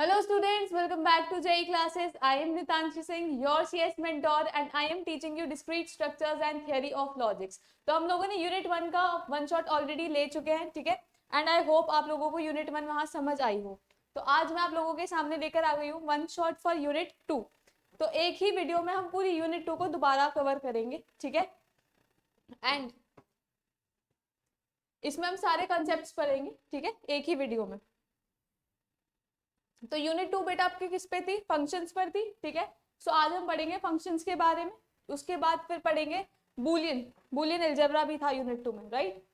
Hello students, welcome back to JEE classes. I am Nitanshi Singh, your CS mentor and I am teaching you discrete structures and theory of logics. तो हम लोगों ने unit 1 का one shot already ले चुके हैं, ठीक है, एंड आई होप आप लोगों को यूनिट 1 वहां समझ आई हो. तो आज मैं आप लोगों के सामने लेकर आ गई हूँ वन शॉट फॉर यूनिट 2. तो एक ही वीडियो में हम पूरी यूनिट 2 को दोबारा कवर करेंगे, ठीक है, एंड इसमें हम सारे कॉन्सेप्ट्स पढ़ेंगे, ठीक है, एक ही वीडियो में. तो यूनिट 2 बेटा आपकी किस पे थी? फंक्शंस पर थी, ठीक है. सो आज हम पढ़ेंगे फंक्शंस के बारे में. उसके बाद फिर पढ़ेंगे बुलियन अलजेब्रा भी था यूनिट 2 में, राइट.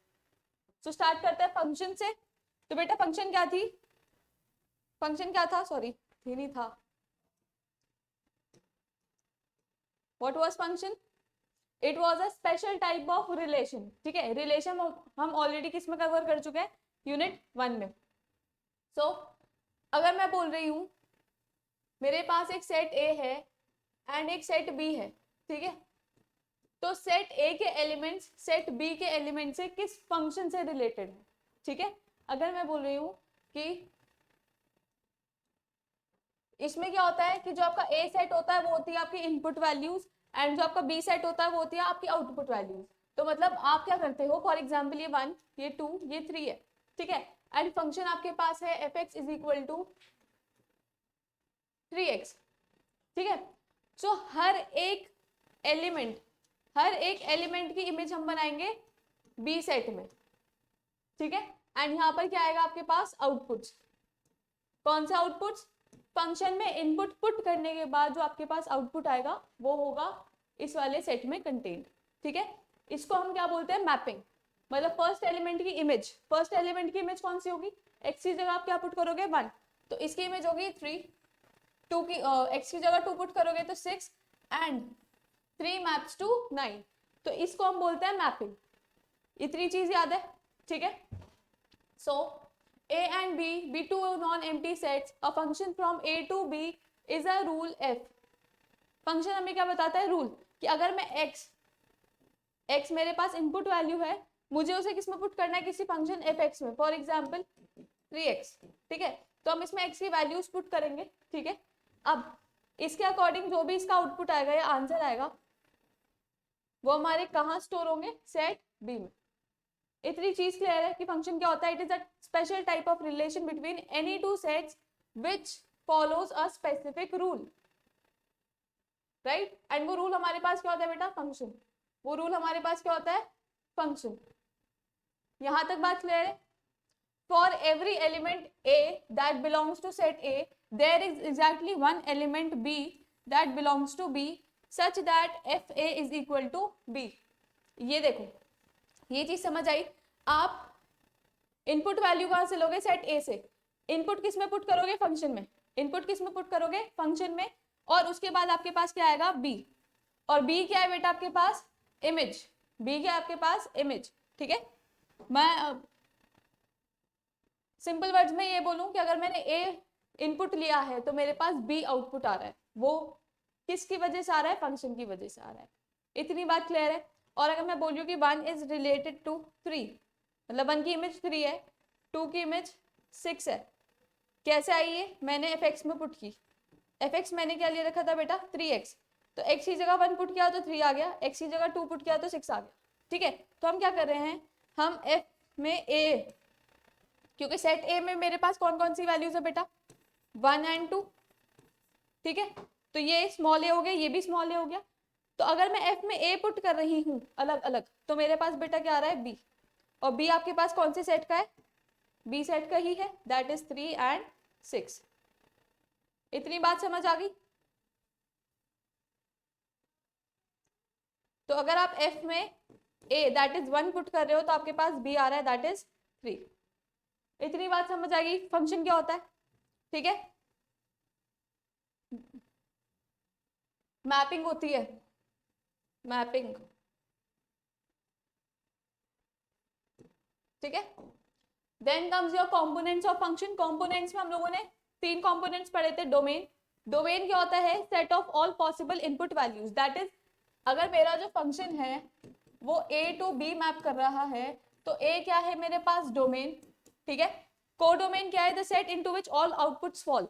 सो स्टार्ट करते हैं फंक्शन से. तो बेटा फंक्शन क्या थी? फंक्शन क्या था? सॉरी, थी नहीं था. What was function? It was a special type of relation, ठीक है. रिलेशन हम ऑलरेडी किस में कवर कर चुके हैं? यूनिट 1 में. सो अगर मैं बोल रही हूं मेरे पास एक सेट ए है एंड एक सेट बी है, ठीक है, तो सेट ए के एलिमेंट्स सेट बी के एलिमेंट से किस फंक्शन से रिलेटेड है, ठीक है. अगर मैं बोल रही हूं कि इसमें क्या होता है कि जो आपका ए सेट होता है वो होती है आपकी इनपुट वैल्यूज एंड जो आपका बी सेट होता है वो होती है आपकी आउटपुट वैल्यूज. तो मतलब आप क्या करते हो, फॉर एग्जाम्पल ये 1, ये 2, ये 3 है, ठीक है, एंड फंक्शन आपके पास है f x is equal to 3x, ठीक है. सो हर एक एलिमेंट की इमेज हम बनाएंगे बी सेट में, ठीक है, एंड यहाँ पर क्या आएगा आपके पास? आउटपुट्स. कौन से आउटपुट्स? फंक्शन में इनपुट पुट करने के बाद जो आपके पास आउटपुट आएगा वो होगा इस वाले सेट में कंटेन्ड, ठीक है. इसको हम क्या बोलते हैं? मैपिंग. मतलब फर्स्ट एलिमेंट की इमेज कौन सी होगी? एक्स की जगह आप क्या पुट करोगे? 1, तो इसकी इमेज होगी 3. 2 की एक्स की जगह 2 पुट करोगे तो 6 एंड 3 मैप्स टू 9. तो इसको हम बोलते हैं मैपिंग. इतनी चीज याद है, ठीक है. सो A and B be two non-empty sets. A function from A to B is a rule f. Function हमें क्या बताता है? रूल. कि अगर मैं x मेरे पास इनपुट वैल्यू है, मुझे उसे किस में पुट करना है? किसी फंक्शन f(x) में. फॉर एग्जाम्पल 3x, ठीक है. तो हम इसमें x की वैल्यूज पुट करेंगे, ठीक है. अब इसके अकॉर्डिंग जो भी इसका आउटपुट आएगा या आंसर आएगा वो हमारे कहाँ स्टोर होंगे? सेट बी में. इतनी चीज क्लियर है कि फंक्शन क्या होता है? It is a special type of relation between any two sets which follows a specific rule, right. And वो रूल हमारे पास क्या होता है बेटा? फंक्शन. वो रूल हमारे पास क्या होता है? फंक्शन. यहां तक बात क्लियर है? For every element a that belongs to set a there is exactly one element b that belongs to b such that fa is equal to b. ये देखो, ये चीज समझ आई? आप इनपुट वैल्यू कहां से लोगे? सेट ए से. इनपुट किस में पुट करोगे? फंक्शन में. इनपुट किस में पुट करोगे? फंक्शन में. और उसके बाद आपके पास क्या आएगा? बी. और बी क्या है बेटा आपके पास? इमेज. बी क्या है आपके पास? इमेज, ठीक है. मैं सिंपल वर्ड्स में ये बोलूं कि अगर मैंने ए इनपुट लिया है तो मेरे पास बी आउटपुट आ रहा है. वो किसकी वजह से आ रहा है? फंक्शन की वजह से आ रहा है. इतनी बात क्लियर है? और अगर मैं बोलूं कि 1 इज रिलेटेड टू 3, मतलब 1 की इमेज 3 है, 2 की इमेज 6 है. कैसे आई ये? मैंने एफ एक्स में पुट की. एफ एक्स मैंने क्या ले रखा था बेटा? 3x. तो x की जगह 1 पुट किया तो 3 आ गया, x की जगह 2 पुट किया तो 6 आ गया, ठीक है. तो हम क्या कर रहे हैं? हम f में a, क्योंकि सेट a में मेरे पास कौन कौन सी वैल्यूज है बेटा? 1 एंड 2, ठीक है. तो ये स्मॉल ए हो गया, ये भी स्मॉल ए हो गया. तो अगर मैं f में a पुट कर रही हूं अलग अलग तो मेरे पास बेटा क्या आ रहा है? b. और b आपके पास कौन से सेट का है? b सेट का ही है, दैट इज 3 एंड 6. इतनी बात समझ आ गई? तो अगर आप f में a दैट इज 1 पुट कर रहे हो तो आपके पास b आ रहा है, दैट इज 3. इतनी बात समझ आ गई? फंक्शन क्या होता है, ठीक है. मैपिंग होती है, मैपिंग, ठीक है. Then comes your components of function. Components में हम लोगों ने 3 कंपोनेंट्स पढ़े थे. डोमेन. डोमेन क्या होता है? Set of all possible input values. That is अगर मेरा जो फंक्शन है वो a टू b मैप कर रहा है तो a क्या है मेरे पास? डोमेन, ठीक है. कोडोमेन क्या है? The set into which all outputs fall.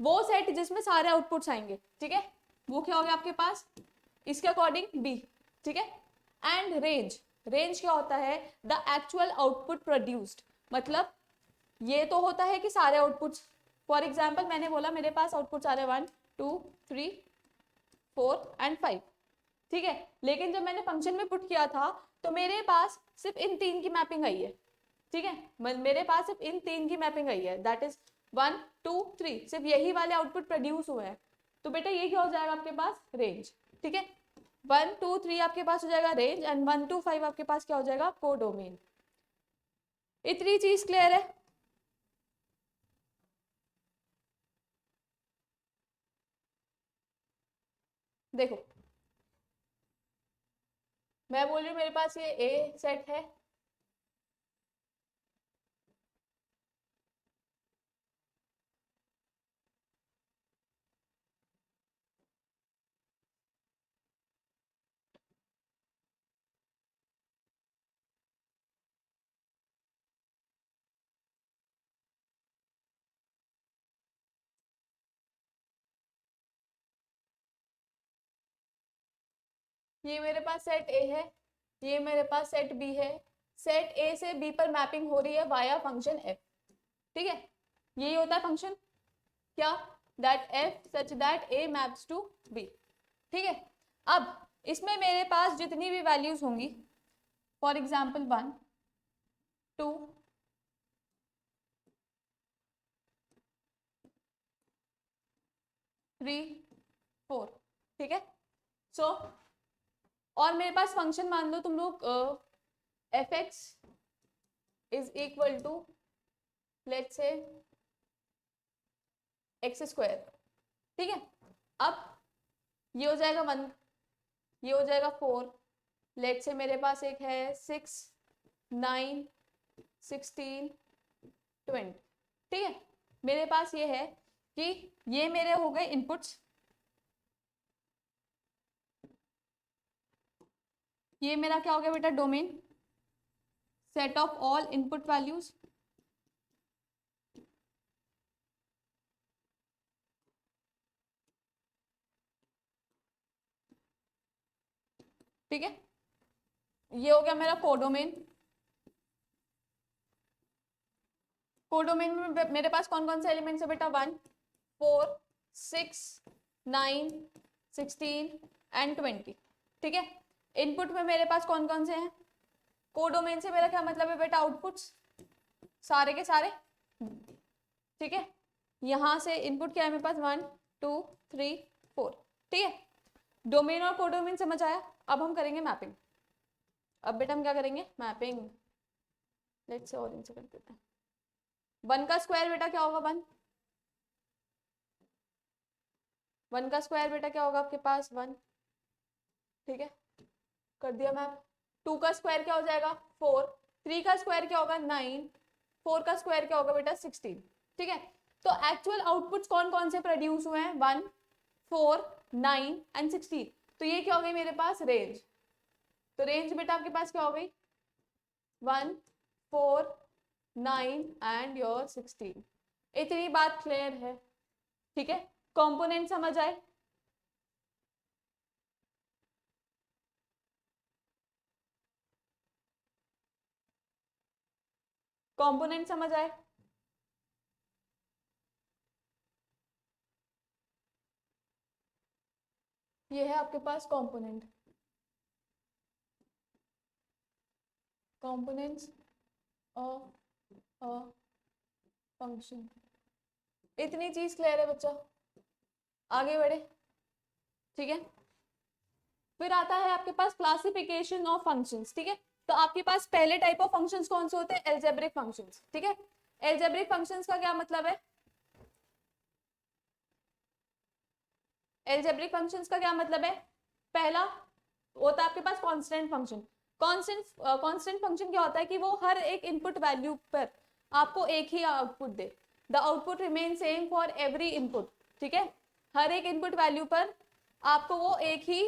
वो सेट जिसमें सारे आउटपुट्स आएंगे, ठीक है, वो क्या हो गया आपके पास, इसके अकॉर्डिंग बी, ठीक है। एंड रेंज, रेंज क्या होता है, द एक्चुअल आउटपुट प्रोड्यूस्ड, मतलब ये तो होता है कि सारे आउटपुट्स, फॉर एग्जाम्पल मैंने बोला मेरे पास आउटपुट्स आ रहे 1 2 3 4 एंड 5, ठीक है, लेकिन जब मैंने फंक्शन में पुट किया था तो मेरे पास सिर्फ इन 3 की मैपिंग आई है, ठीक है, मेरे पास सिर्फ इन 3 की मैपिंग आई है, दैट इज 1 2 3, सिर्फ यही वाले आउटपुट प्रोड्यूस हुए हैं, तो बेटा ये क्या हो जाएगा आपके पास, रेंज, ठीक है। 1 2 3 आपके पास हो जाएगा रेंज, एंड 1 2 5 आपके पास क्या हो जाएगा, कोडोमेन। इतनी चीज क्लियर है? देखो मैं बोल रही हूँ मेरे पास ये ए सेट है, ये मेरे पास सेट ए है, ये मेरे पास सेट बी है, सेट ए से बी पर मैपिंग हो रही है वाया फंक्शन एफ, ठीक है, यही होता है फंक्शन क्या, that f such that A maps to b, ठीक है। अब इसमें मेरे पास जितनी भी वैल्यूज होंगी, फॉर एग्जाम्पल 1 2 3 4, ठीक है, सो और मेरे पास फंक्शन मान लो तुम लोग f x is equal to let's say x square, ठीक है। अब ये हो जाएगा 1, ये हो जाएगा 4, लेट्स से मेरे पास एक है 6 9 16 20, ठीक है, मेरे पास ये है कि ये मेरे हो गए इनपुट्स, ये मेरा क्या हो गया बेटा, domain, set of all input values, ठीक है, ये हो गया मेरा कोडोमेन। कोडोमेन में मेरे पास कौन कौन से एलिमेंट्स है बेटा, 1 4 6 9 16 एंड 20, ठीक है। इनपुट में मेरे पास कौन कौन से हैं, कोडोमेन से मेरा क्या मतलब है बेटा, आउटपुट्स सारे के सारे, ठीक है, यहां से इनपुट क्या है मेरे पास 1 2 3 4, ठीक है। डोमेन और कोडोमेन समझ आया, अब हम करेंगे मैपिंग। अब बेटा हम क्या करेंगे, मैपिंग, लेट्स से ऑरेंज से कर देते हैं। 1 का स्क्वायर बेटा क्या होगा, 1 1 का स्क्वायर बेटा क्या होगा आपके पास, 1, ठीक है, कर दिया मैप। 2 का स्क्वायर क्या हो जाएगा, 4, 3 का स्क्वायर क्या होगा, 9, 4 का स्क्वायर क्या होगा बेटा, 16, ठीक है। तो एक्चुअल आउटपुट्स कौन कौन से प्रोड्यूस हुए हैं, 1 4 9 एंड 16, तो ये क्या हो गई मेरे पास, रेंज। तो रेंज बेटा आपके पास क्या हो गई, 1 4 9 एंड योर 16, इतनी बात क्लियर है, ठीक है। कंपोनेंट समझ आए, कंपोनेंट समझ आए, ये है आपके पास component, components of a function, इतनी चीज क्लियर है बच्चा, आगे बढ़े, ठीक है। फिर आता है आपके पास क्लासिफिकेशन ऑफ फंक्शंस, ठीक है। तो आपके पास पहले टाइप ऑफ फंक्शंस कौन से होते हैं, एल्जेब्रिक फंक्शंस, ठीक है। एल्जेब्रिक फंक्शंस का क्या मतलब है, एल्जेब्रिक फंक्शंस का क्या मतलब है, पहला होता है आपके पास कांस्टेंट फंक्शन। कांस्टेंट फंक्शन क्या होता है कि वो हर एक इनपुट वैल्यू पर आपको एक ही आउटपुट दे, the output remain same for every input, ठीक है, हर एक इनपुट वैल्यू पर आपको वो एक ही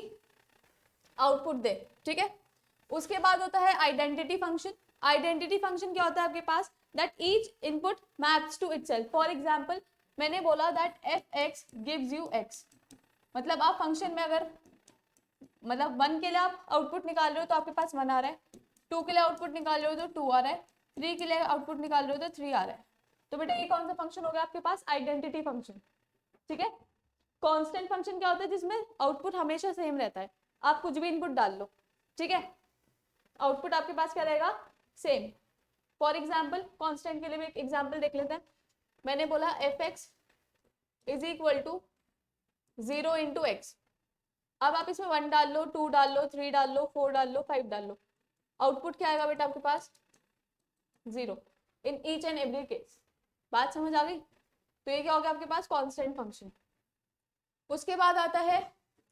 आउटपुट दे, ठीक है। उसके बाद होता है आइडेंटिटी फंक्शन। आइडेंटिटी फंक्शन क्या होता है आपके पास, that each input maps to itself, for example मैंने बोला that F X gives you X, मतलब आप फंक्शन में अगर मतलब 1 के लिए आप आउटपुट निकाल रहे हो तो आपके पास 1 आ रहा है, 2 के लिए आउटपुट निकाल रहे हो तो 2 आ रहा है, 3 के लिए आउटपुट निकाल रहे हो तो 3 आ रहा है। तो बेटा ये कौन सा फंक्शन हो गया आपके पास? Identity function. ठीक है, कांस्टेंट फंक्शन क्या होता है? जिसमें आउटपुट हमेशा सेम रहता है, आप कुछ भी इनपुट डाल लो, ठीक है, आउटपुट आपके पास क्या रहेगा? सेम। फॉर एग्जाम्पल कांस्टेंट के लिए भी एक एग्जाम्पल देख लेते हैं। मैंने बोला f x is equal to 0 into x. अब आप इसमें 1 डाल लो, 2 डाल लो, 3 डाल लो, 4 डाल लो, 5 डाल लो, आउटपुट क्या आएगा बेटा आपके पास? 0 in each and every case. बात समझ आ गई? तो ये क्या हो गया आपके पास? Constant function. उसके बाद आता है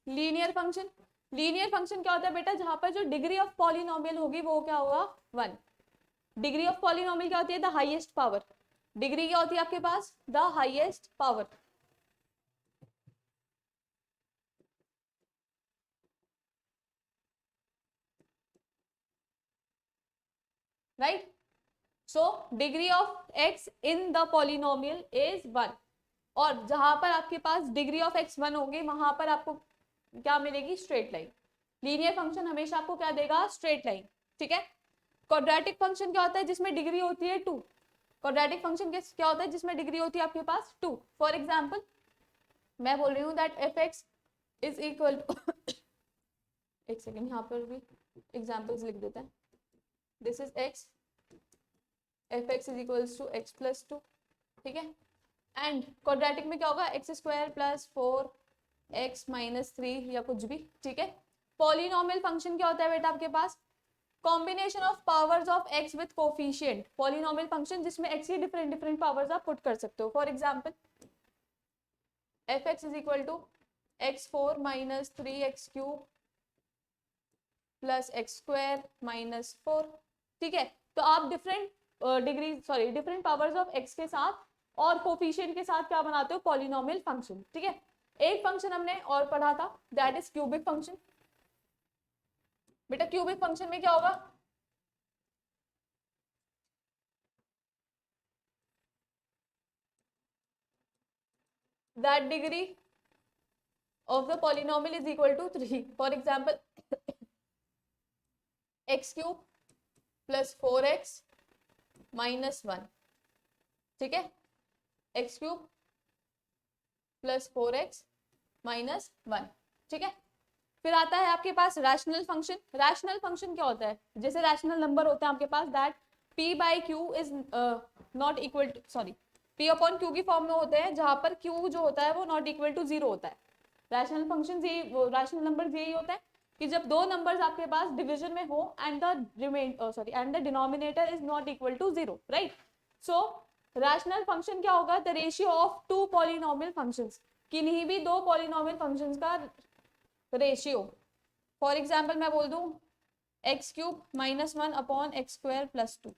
लीनियर फंक्शन। लीनियर फंक्शन क्या होता है बेटा? जहां पर जो डिग्री ऑफ पॉलिनोमियल होगी वो क्या होगा? 1। डिग्री ऑफ पॉलिनोमियल क्या होती है? The highest power. डिग्री क्या होती है आपके पास? The highest power. Right, so degree of X in the polynomial is 1। और जहां पर आपके पास डिग्री ऑफ एक्स 1 होगी वहां पर आपको क्या मिलेगी? Straight line. लीनियर फंक्शन हमेशा आपको क्या देगा? Straight line. ठीक है, क्वाड्रेटिक फंक्शन क्या होता है? जिसमें डिग्री होती है 2। क्वाड्रेटिक फंक्शन क्या होता है? जिसमें डिग्री होती है आपके पास 2। फॉर एग्जाम्पल मैं बोल रही हूँ that F x is equal to एक सेकेंड, यहाँ पर भी एग्जाम्पल्स लिख देते हैं। This is x, f x is equals to x plus 2। ठीक है, एंड क्वाड्रेटिक में क्या होगा? X square plus 4x minus 3 या कुछ भी। ठीक है, पॉलिनोमियल फंक्शन क्या होता है बेटा आपके पास? Combination of powers of x with coefficient. Polynomial function जिसमें x की डिफरेंट डिफरेंट पावर्स आप पुट कर सकते हो। For example F x is equal to x4 minus 3x cube plus X square minus 4। ठीक है, तो आप डिफरेंट पावर्स ऑफ x के साथ और कोफिशिएंट के साथ क्या बनाते हो? Polynomial function. ठीक है, एक फंक्शन हमने और पढ़ा था दैट इज क्यूबिक फंक्शन। बेटा क्यूबिक फंक्शन में क्या होगा? That degree of the polynomial is equal to 3. For example x cube plus 4x minus 1। ठीक है, x cube plus 4x minus 1। ठीक है, फिर आता है आपके पास रैशनल फंक्शन। रैशनल फंक्शन क्या होता है? जैसे रैशनल नंबर होते हैं आपके पास that p by Q is not equal to sorry p upon q की फॉर्म में होते हैं जहां पर q जो होता है वो नॉट इक्वल टू 0 होता है। रैशनल फंक्शन रैशनल नंबर यही होता है कि जब दो नंबर्स आपके पास डिवीजन में हो and the denominator is not equal to 0। Right, so rational function क्या होगा? The ratio of 2 polynomial functions, किन्हीं भी 2 पॉलिनोमियल फंक्शंस का रेशियो। फॉर एग्जाम्पल मैं बोल दूं x cube minus 1 upon x square plus 2।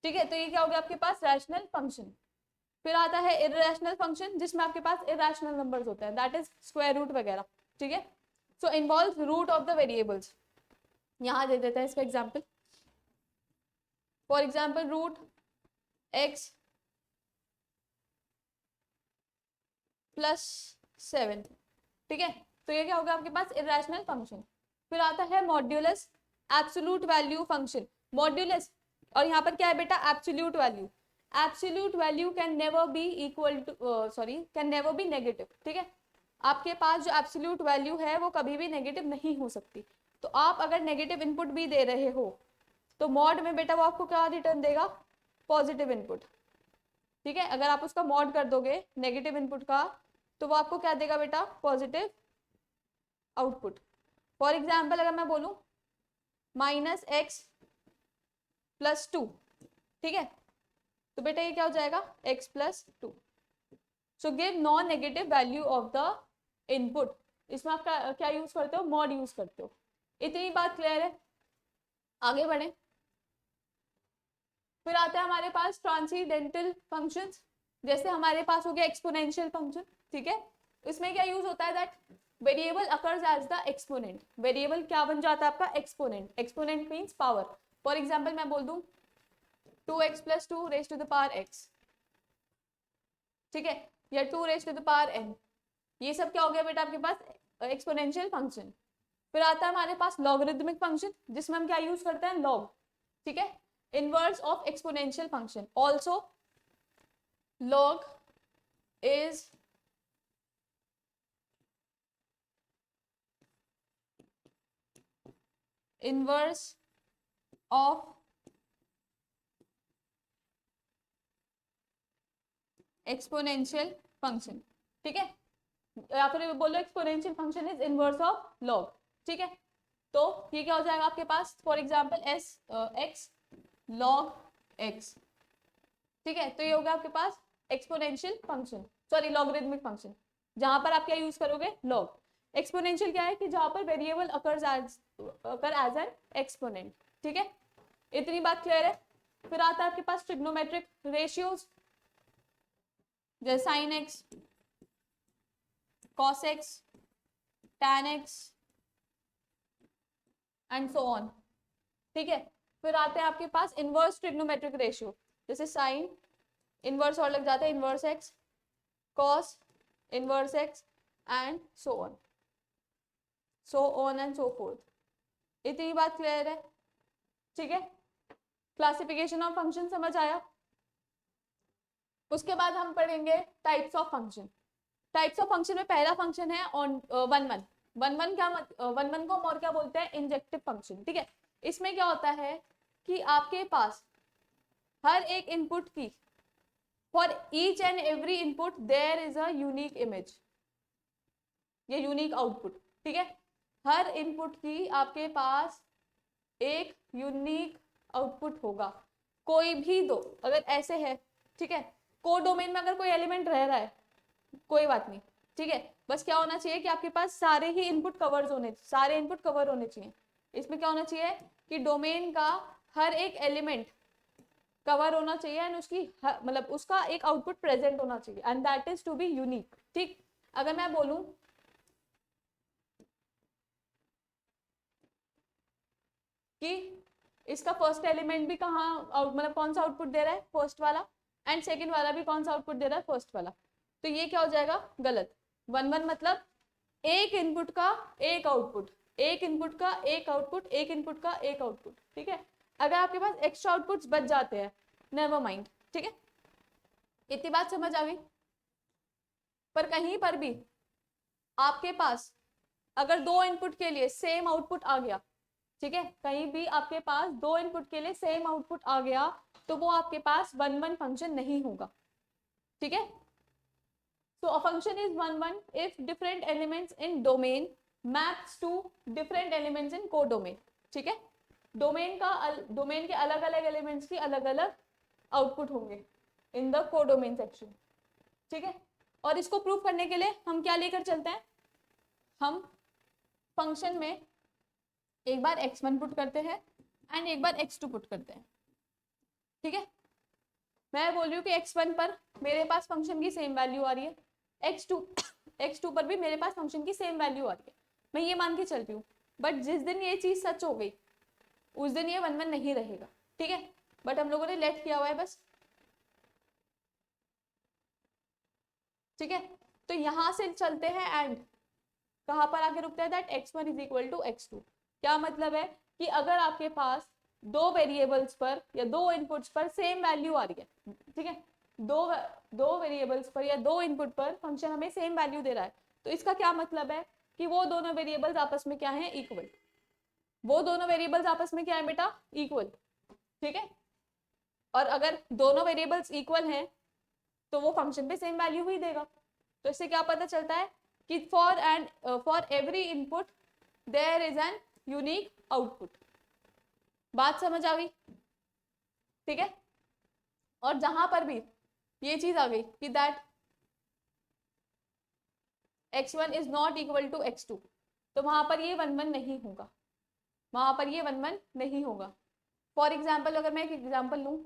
ठीक है, तो ये क्या हो गया आपके पास? Rational function. फिर आता है इररेशनल फंक्शन जिसमें आपके पास इररेशनल नंबर्स होते हैं दैट इज स्क्वायर रूट वगैरह। ठीक है, so involve root of the variables. यहां दे देते हैं इसका example. For example root x plus 7। ठीक है, तो ये क्या होगा आपके पास? Irrational function. फिर आता है modulus absolute value function. Modulus, और यहाँ पर क्या है बेटा? Absolute value. Absolute value can never be equal to can never be negative. ठीक है, आपके पास जो एब्सोल्यूट वैल्यू है वो कभी भी नेगेटिव नहीं हो सकती। तो आप अगर नेगेटिव इनपुट भी दे रहे हो तो मॉड में बेटा वो आपको क्या रिटर्न देगा? Positive input. ठीक है, अगर आप उसका मॉड कर दोगे नेगेटिव इनपुट का तो वो आपको क्या देगा बेटा? Positive output. फॉर एग्जाम्पल अगर मैं बोलूं माइनस एक्स प्लस 2। ठीक है, तो बेटा ये क्या हो जाएगा? x plus 2। So give non negative value of the input. इसमें आप क्या यूज करते हो? मॉड यूज करते हो। इतनी बात क्लियर है? आगे बढ़े। फिर आता है हमारे पास ट्रांसीडेंटल फंक्शंस। जैसे हमारे पास हो गया एक्सपोनेंशियल फंक्शन। ठीक है, इसमें क्या यूज होता है? That variable occurs as the exponent. Variable क्या बन जाता है आपका? Exponent. Exponent means power. For example मैं बोल दूं 2x plus 2 raise to the power x। ठीक है, या 2 raise to the power n। ये सब क्या हो गया बेटा आपके पास एक्सपोनेंशियल फंक्शन। फिर आता है हमारे पास लॉगरिथमिक फंक्शन, जिसमें हम क्या यूज करते हैं, लॉग। ठीक है, inverse of exponential function. Also log is inverse of exponential function. ठीक है, या फिर बोलो exponential function is inverse of log. ठीक है, तो ये क्या हो जाएगा आपके पास, for example S X log X. ठीक है, तो ये हो गया आपके पास exponential function, sorry logarithmic function, जहां पर आप क्या यूज करोगे, लॉग। एक्सपोनेंशियल क्या है कि जहां पर variable occur as an exponent. ठीक है, इतनी बात क्लियर है। फिर आता है आपके पास ट्रिग्नोमेट्रिक रेशियोज, जैसे sine x, cos x, tan x and so on. ठीक है, फिर आते हैं आपके पास इनवर्स ट्रिग्नोमेट्रिक रेशियो, जैसे साइन इनवर्स और लग जाता है inverse x, cos inverse x and so on and so fourth. इतनी बात क्लियर है। ठीक है, क्लासिफिकेशन ऑफ फंक्शन समझ आया। उसके बाद हम पढ़ेंगे types of function. Types of function में पहला फंक्शन है on one one. One one को हम और क्या बोलते हैं, इंजेक्टिव फंक्शन। ठीक है, इसमें क्या होता है कि आपके पास हर एक इनपुट की, for each and every input there is a unique image, ये यूनिक आउटपुट। ठीक है, हर इनपुट की आपके पास एक यूनिक आउटपुट होगा, कोई भी दो अगर ऐसे है। ठीक है, कोडोमेन में अगर कोई एलिमेंट रह रहा है कोई बात नहीं। ठीक है, बस क्या होना चाहिए कि आपके पास सारे इनपुट कवर होने चाहिए। इसमें क्या होना चाहिए कि डोमेन का हर एक एलिमेंट कवर होना चाहिए एंड उसकी मतलब उसका एक आउटपुट प्रेजेंट होना चाहिए and that is to be unique. ठीक, अगर मैं बोलूं कि इसका फर्स्ट एलिमेंट भी कहाँ मतलब कौन सा आउटपुट दे रहा है, फर्स्ट वाला, एंड सेकंड वाला भी कौन सा आउटपुट दे रहा है, फर्स्ट वाला, तो ये क्या हो जाएगा, गलत। वन वन मतलब एक इनपुट का एक आउटपुट, एक इनपुट का एक आउटपुट, एक इनपुट का एक आउटपुट। ठीक है, अगर आपके पास एक्स्ट्रा आउटपुट्स बच जाते हैं, नेवर माइंड। ठीक है, इतनी बात समझ आ गई। पर कहीं पर भी आपके पास अगर दो इनपुट के लिए सेम आउटपुट आ गया, ठीक है, कहीं भी आपके पास दो इनपुट के लिए सेम आउटपुट आ गया, तो वो आपके पास वन वन फंक्शन नहीं होगा। ठीक है, so a function is one one if different elements in domain maps to different elements in codomain। ठीक है, डोमेन के अलग अलग एलिमेंट्स की अलग अलग आउटपुट होंगे इन द कोडोमेन सेक्शन। ठीक है, और इसको प्रूव करने के लिए हम क्या लेकर चलते हैं, हम फंक्शन में एक बार x1 पुट करते हैं एंड एक बार x2 पुट करते हैं। ठीक है, मैं बोल रही हूँ कि x1 पर मेरे पास फंक्शन की सेम वैल्यू आ रही है, x2 पर भी मेरे पास फंक्शन की सेम वैल्यू आ रही है, मैं ये मान के चलती हूँ। बट जिस दिन ये चीज सच हो गई उस दिन ये वन वन नहीं रहेगा। ठीक है, बट हम लोगों ने लेट किया हुआ है बस। ठीक है, तो यहां से चलते हैं एंड कहां पर आके रुकते हैं, that x1 is equal to x2। क्या मतलब है कि अगर आपके पास दो वेरिएबल्स पर या दो इनपुट्स पर सेम वैल्यू आ रही है, ठीक है, दो वेरिएबल्स पर या दो इनपुट पर फंक्शन हमें सेम वैल्यू दे रहा है, तो इसका क्या मतलब है कि वो दोनों वेरिएबल्स आपस में क्या है, इक्वल। वो दोनों वेरिएबल्स आपस में क्या है बेटा, इक्वल। ठीक है, और अगर दोनों वेरिएबल्स इक्वल हैं तो वो फंक्शन पे सेम वैल्यू ही देगा। तो इससे क्या पता चलता है कि for every input there is an unique output. बात समझ आ गई। ठीक है, और जहां पर भी ये चीज आ गई कि that x1 is not equal to x2, तो वहां पर ये वन वन नहीं होगा, वहां पर ये वन वन नहीं होगा। फॉर एग्जाम्पल अगर मैं एक एग्जाम्पल लूं,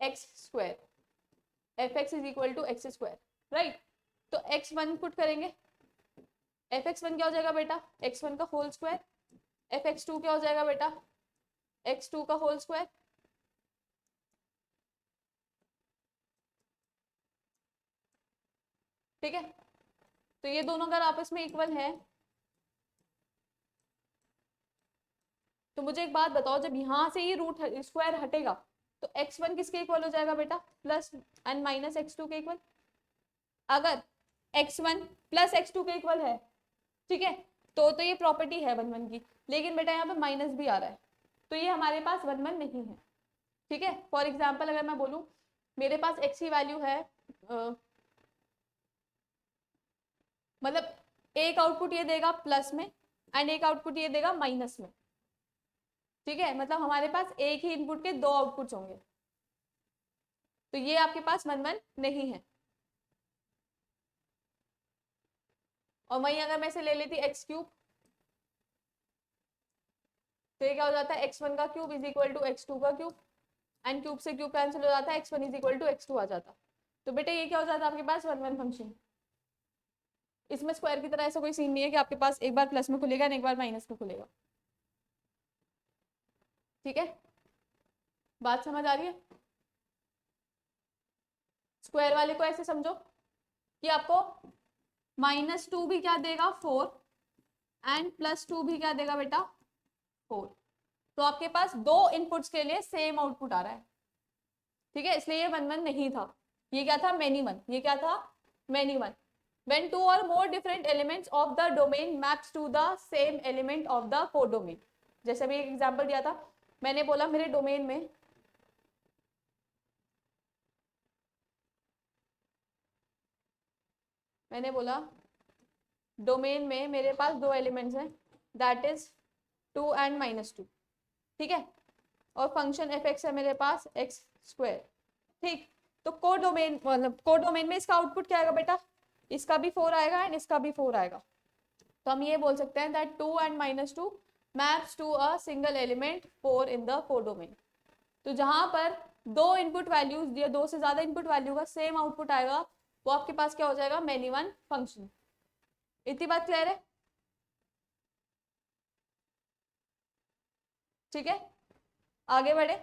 x square f x is equal to x square, right, तो x1 पुट करेंगे, एफ एक्स वन क्या हो जाएगा बेटा, x1 का whole square, f x two क्या हो जाएगा बेटा, x2 का होल स्क्वायर। ठीक है, तो ये दोनों अगर आपस में इक्वल है तो मुझे एक बात बताओ, जब यहाँ से ये रूट स्क्वायर हटेगा तो x1 किसके इक्वल हो जाएगा बेटा, प्लस एंड माइनस x2 के इक्वल। अगर x1 प्लस x2 के इक्वल है, ठीक है, तो ये प्रॉपर्टी है 1 1 की, लेकिन बेटा यहाँ पे माइनस भी आ रहा है, तो ये हमारे पास 1 1 नहीं है। ठीक है, फॉर एग्जाम्पल अगर मैं बोलूँ मेरे पास x की वैल्यू है मतलब एक आउटपुट ये देगा प्लस में एंड एक आउटपुट ये देगा माइनस में। ठीक है, मतलब हमारे पास एक ही इनपुट के दो आउटपुट्स होंगे, तो ये आपके पास 1 1 नहीं है। और वहीं अगर मैं इसे ले लेती एक्स क्यूब, तो ये क्या हो जाता है, x1 का cube is equal to x2 का क्यूब, एंड क्यूब से क्यूब कैंसिल हो जाता है, x1 is equal to x2 आ जाता। तो बेटा ये क्या हो जाता है आपके पास 1 1 फंक्शन। इसमें स्क्वायर की तरह ऐसा कोई सीन नहीं है कि आपके पास एक बार प्लस में खुलेगा और एक बार माइनस में खुलेगा। ठीक है, बात समझ आ रही है। स्क्वायर वाले को ऐसे समझो कि आपको -2 भी क्या देगा 4 एंड +2 भी क्या देगा बेटा 4, तो आपके पास दो इनपुट्स के लिए सेम आउटपुट आ रहा है। ठीक है, इसलिए ये 1 1 नहीं था, ये क्या था मैनी वन, ये क्या था many one. when two or more different elements of the domain maps to the same element of the codomain, जैसे अभी एक एग्जांपल दिया था, मैंने बोला मेरे डोमेन में डोमेन में मेरे पास दो एलिमेंट्स हैं, दैट इज 2 एंड -2। ठीक है, और फंक्शन एफ एक्स है मेरे पास एक्स स्क्वायर। ठीक, तो कोडोमेन मतलब कोडोमेन में इसका आउटपुट क्या आएगा बेटा, इसका भी 4 आएगा एंड इसका भी 4 आएगा। तो हम ये बोल सकते हैं that 2 and -2 maps to a single element 4 in the codomain. तो जहां पर दो इनपुट वैल्यूज या दो से ज्यादा इनपुट वैल्यू का सेम आउटपुट आएगा, वो आपके पास क्या हो जाएगा, मैनी वन फंक्शन। इतनी बात क्लियर है। ठीक है, आगे बढ़े।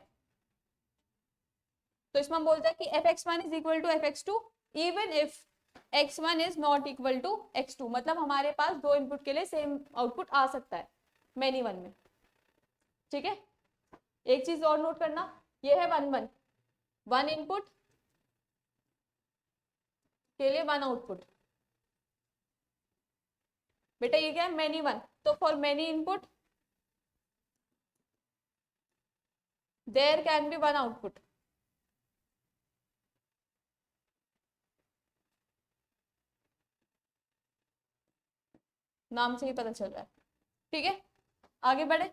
तो इसमें हम बोलते हैं कि f(x1) is equal to f(x2) even if x1 is not equal to x2, मतलब हमारे पास दो इनपुट के लिए सेम आउटपुट आ सकता है मैनी वन में। ठीक है, एक चीज और नोट करना, ये है 1 1, 1 इनपुट के लिए 1 आउटपुट। बेटा ये क्या है मैनी वन, तो for many input there can be 1 output. नाम से ही पता चल रहा है। ठीक है, आगे बढ़े।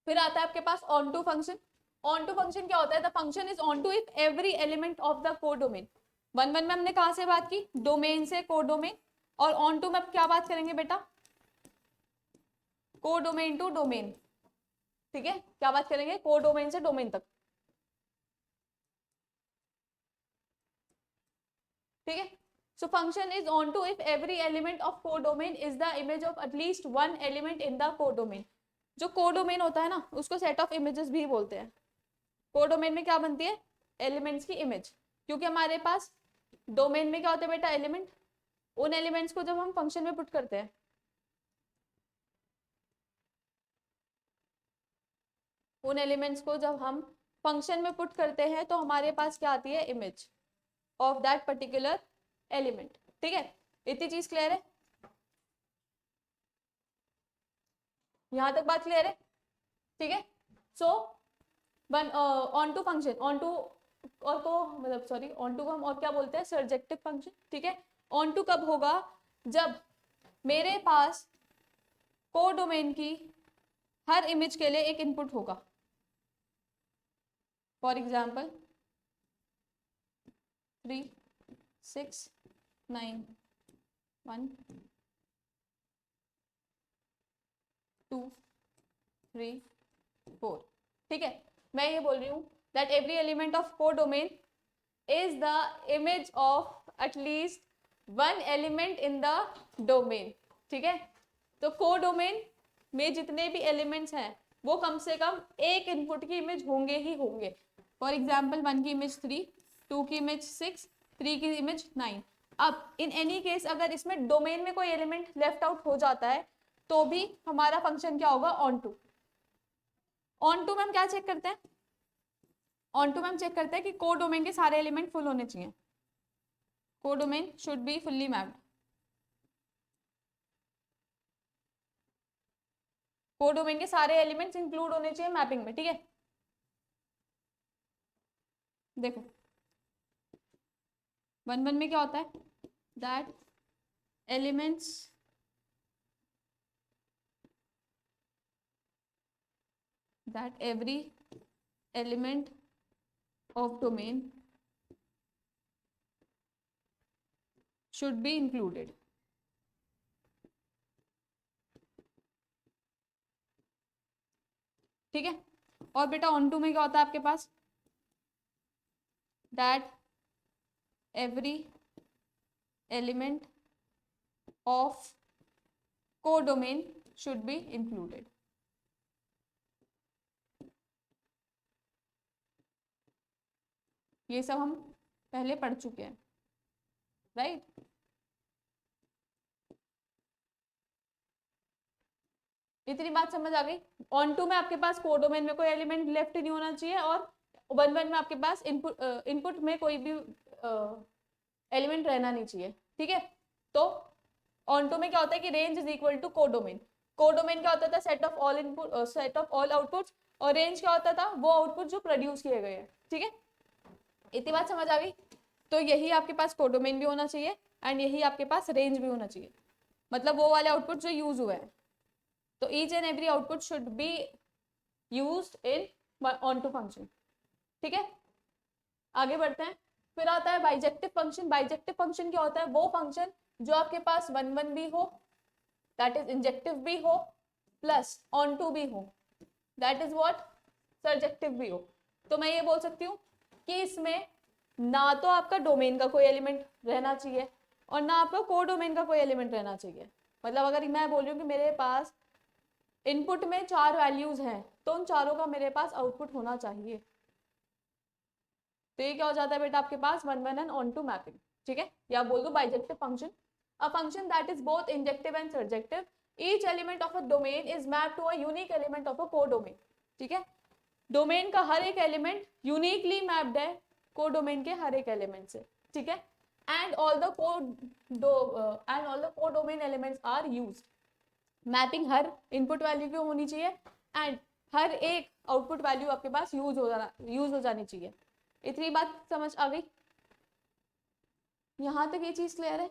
फिर आता है आपके पास onto function. Onto function क्या होता है, the function is onto if every element of the codomain. 1 1 में हमने कहां से बात की, डोमेन से कोडोमेन, और ऑन टू में अब क्या बात करेंगे बेटा, कोडोमेन टू डोमेन। ठीक है, क्या बात करेंगे, कोडोमेन से डोमेन तक। ठीक है, so function is on to if every element of codomain is the image of at least one element in the codomain। जो कोडोमेन होता है ना, उसको सेट ऑफ इमेजेस भी बोलते हैं। कोडोमेन में क्या बनती है, एलिमेंट्स की इमेज, क्योंकि हमारे पास डोमेन में क्या होते हैं बेटा, एलिमेंट। उन एलिमेंट्स को जब हम फंक्शन में पुट करते हैं, उन एलिमेंट्स को जब हम फंक्शन में पुट करते हैं तो हमारे पास क्या आती है, image of that particular element. ठीक है, इतनी चीज क्लियर है, यहां तक बात क्लियर है। ठीक है, so onto function, onto और को मतलब सॉरी ऑन टू को हम और क्या बोलते हैं, सर्जेक्टिव फंक्शन। ठीक है, ऑन टू कब होगा, जब मेरे पास कोडोमेन की हर इमेज के लिए एक इनपुट होगा। For example 3 6 9 1 2 3 4। ठीक है, मैं ये बोल रही हूँ that every element of codomain is the image of at least one element in the domain. ठीक है, तो कोडोमेन में जितने भी एलिमेंट्स हैं वो कम से कम एक इनपुट की इमेज होंगे ही होंगे। फॉर एग्जाम्पल 1 की इमेज 3, 2 की इमेज 6 3 की इमेज 9। अब इन एनी केस अगर इसमें डोमेन में कोई एलिमेंट लेफ्ट आउट हो जाता है तो भी हमारा फंक्शन क्या होगा, ऑन टू। ऑन टू में हम क्या चेक करते हैं, ऑन टू में हम चेक करते हैं कि को डोमेन के सारे एलिमेंट फुल होने चाहिए। को domain should be fully mapped. को डोमेन के सारे एलिमेंट्स इंक्लूड होने चाहिए मैपिंग में, ठीक है। देखो 1 1 में क्या होता है, that elements that every element of domain should be included। ठीक है। और बेटा ऑन टू में क्या होता है आपके पास, that every element of codomain should be included। ये सब हम पहले पढ़ चुके हैं, राइट। इतनी बात समझ आ गई। ऑन टू में आपके पास कोडोमेन में कोई एलिमेंट लेफ्ट नहीं होना चाहिए, और 1 1 में आपके पास इनपुट में कोई भी एलिमेंट रहना नहीं चाहिए, ठीक है। तो ऑन टू में क्या होता है कि range is equal to codomain. Codomain क्या होता था, set of all input, set of all outputs, और रेंज क्या होता था, वो आउटपुट जो प्रोड्यूस किए गए हैं, ठीक है। इतनी बात समझ आ गई। तो यही आपके पास कोडोमेन भी होना चाहिए एंड यही आपके पास रेंज भी होना चाहिए, मतलब वो वाले आउटपुट जो यूज हुए हैं। तो each and every output should be used in onto function, ठीक है। आगे बढ़ते हैं। फिर आता है बाइजेक्टिव फंक्शन। बाइजेक्टिव फंक्शन क्या होता है, वो फंक्शन जो आपके पास 1 1 भी हो, दैट इज इंजेक्टिव भी हो, प्लस ऑन टू भी हो, दैट इज व्हाट, सर्जेक्टिव भी हो। तो मैं ये बोल सकती हूँ कि इसमें ना तो आपका डोमेन का कोई एलिमेंट रहना चाहिए और ना आपका को डोमेन का कोई एलिमेंट रहना चाहिए। मतलब अगर मैं बोल रही हूँ कि मेरे पास इनपुट में 4 वैल्यूज हैं तो उन चारों का मेरे पास आउटपुट होना चाहिए। तो ये क्या हो जाता है बेटा आपके पास 1 1 एंड ऑन टू मैपिंग, ठीक है। या बोल दो bijective function, a function that is both injective and surjective, each element of a domain is mapped to a unique element of a codomain, ठीक है। डोमेन का हर एक एलिमेंट यूनिकली मैप्ड है कोडोमेन के हर एक एलिमेंट से, ठीक है। And all the codomain elements are used. Mapping हर इनपुट वैल्यू की होनी चाहिए एंड हर एक आउटपुट वैल्यू आपके पास यूज हो जानी चाहिए। इतनी बात समझ आ गई, यहां तक ये चीज क्लियर है,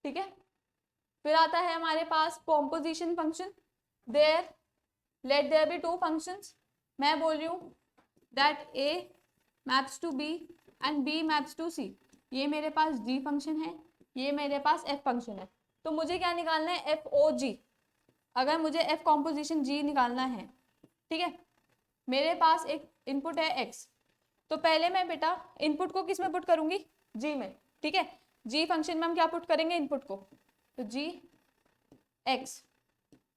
ठीक है। फिर आता है हमारे पास composition function. There let there be 2 functions. मैं बोल रही हूँ that A maps to B and B maps to C. ये मेरे पास जी फंक्शन है, ये मेरे पास एफ फंक्शन है। तो मुझे क्या निकालना है, एफ ओ जी। अगर मुझे एफ कॉम्पोजिशन जी निकालना है, ठीक है, मेरे पास एक इनपुट है एक्स, तो पहले मैं बेटा इनपुट को किस में पुट करूंगी, जी में, ठीक है। जी फंक्शन में हम क्या पुट करेंगे, इनपुट को, तो जी एक्स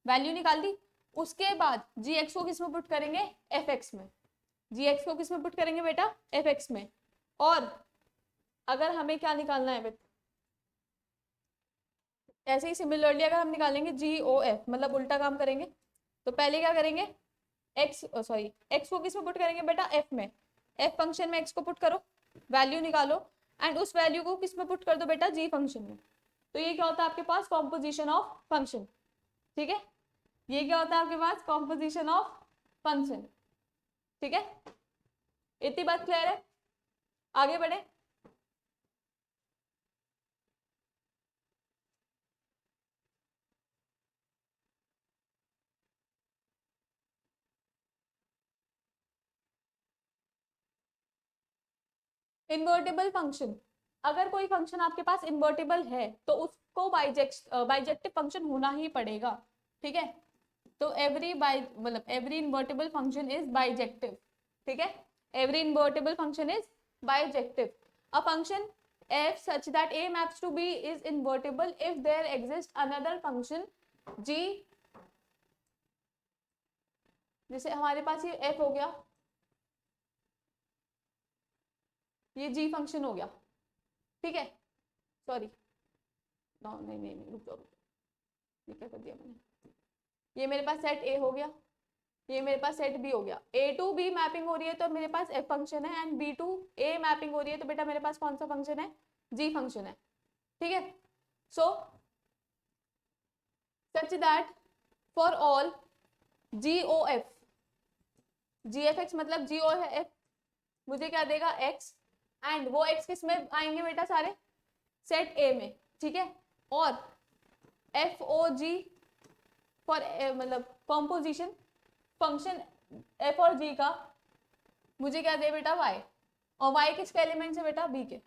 वैल्यू निकाल दी। उसके बाद जी एक्स को किस में पुट करेंगे, एफ एक्स में। जी एक्स को किस में पुट करेंगे बेटा, एफ एक्स में। और अगर हमें क्या निकालना है बेटा, ऐसे ही सिमिलरली अगर हम निकालेंगे जी ओ एफ, मतलब उल्टा काम करेंगे। तो पहले क्या करेंगे, एक्स सॉरी एक्स को किस में पुट करेंगे बेटा, एफ में। एफ फंक्शन में एक्स को पुट करो, वैल्यू निकालो एंड उस वैल्यू को किस में पुट कर दो बेटा, जी फंक्शन में। तो ये क्या होता है आपके पास, कॉम्पोजिशन ऑफ फंक्शन, ठीक है। ये क्या होता है आपके पास, कॉम्पोजिशन ऑफ फंक्शन, ठीक है। इतनी बात क्लियर है, आगे बढ़े। Invertible function. अगर कोई फंक्शन आपके पास इन्वर्टेबल है तो उसको बाइजेक्टिव फंक्शन होना ही पड़ेगा, ठीक है। तो every invertible function is bijective, ठीक है। Every invertible function is bijective. A function f such that a maps to b is invertible if there exists another function g, जैसे हमारे पास ये f हो गया, ये जी फंक्शन हो गया, ठीक है। सॉरी, नो नहीं नहीं नहीं, रुक जाओ, ये क्या कर दिया मैंने। ये मेरे पास सेट ए हो गया, ये मेरे पास सेट बी हो गया। ए टू बी मैपिंग हो रही है तो मेरे पास एफ फंक्शन है, and B to A mapping हो रही है तो बेटा मेरे पास कौन सा फंक्शन है, जी फंक्शन है, ठीक है। So such that for all G O F, G F X मतलब जी ओ एफ मुझे क्या देगा, एक्स, एंड वो एक्स किस में आएंगे बेटा, सारे सेट ए में, ठीक है। और एफ ओ जी फॉर मतलब कॉम्पोजिशन फंक्शन एफ और जी का मुझे क्या दे बेटा, वाई, और वाई किसके एलिमेंट्स है बेटा, बी के।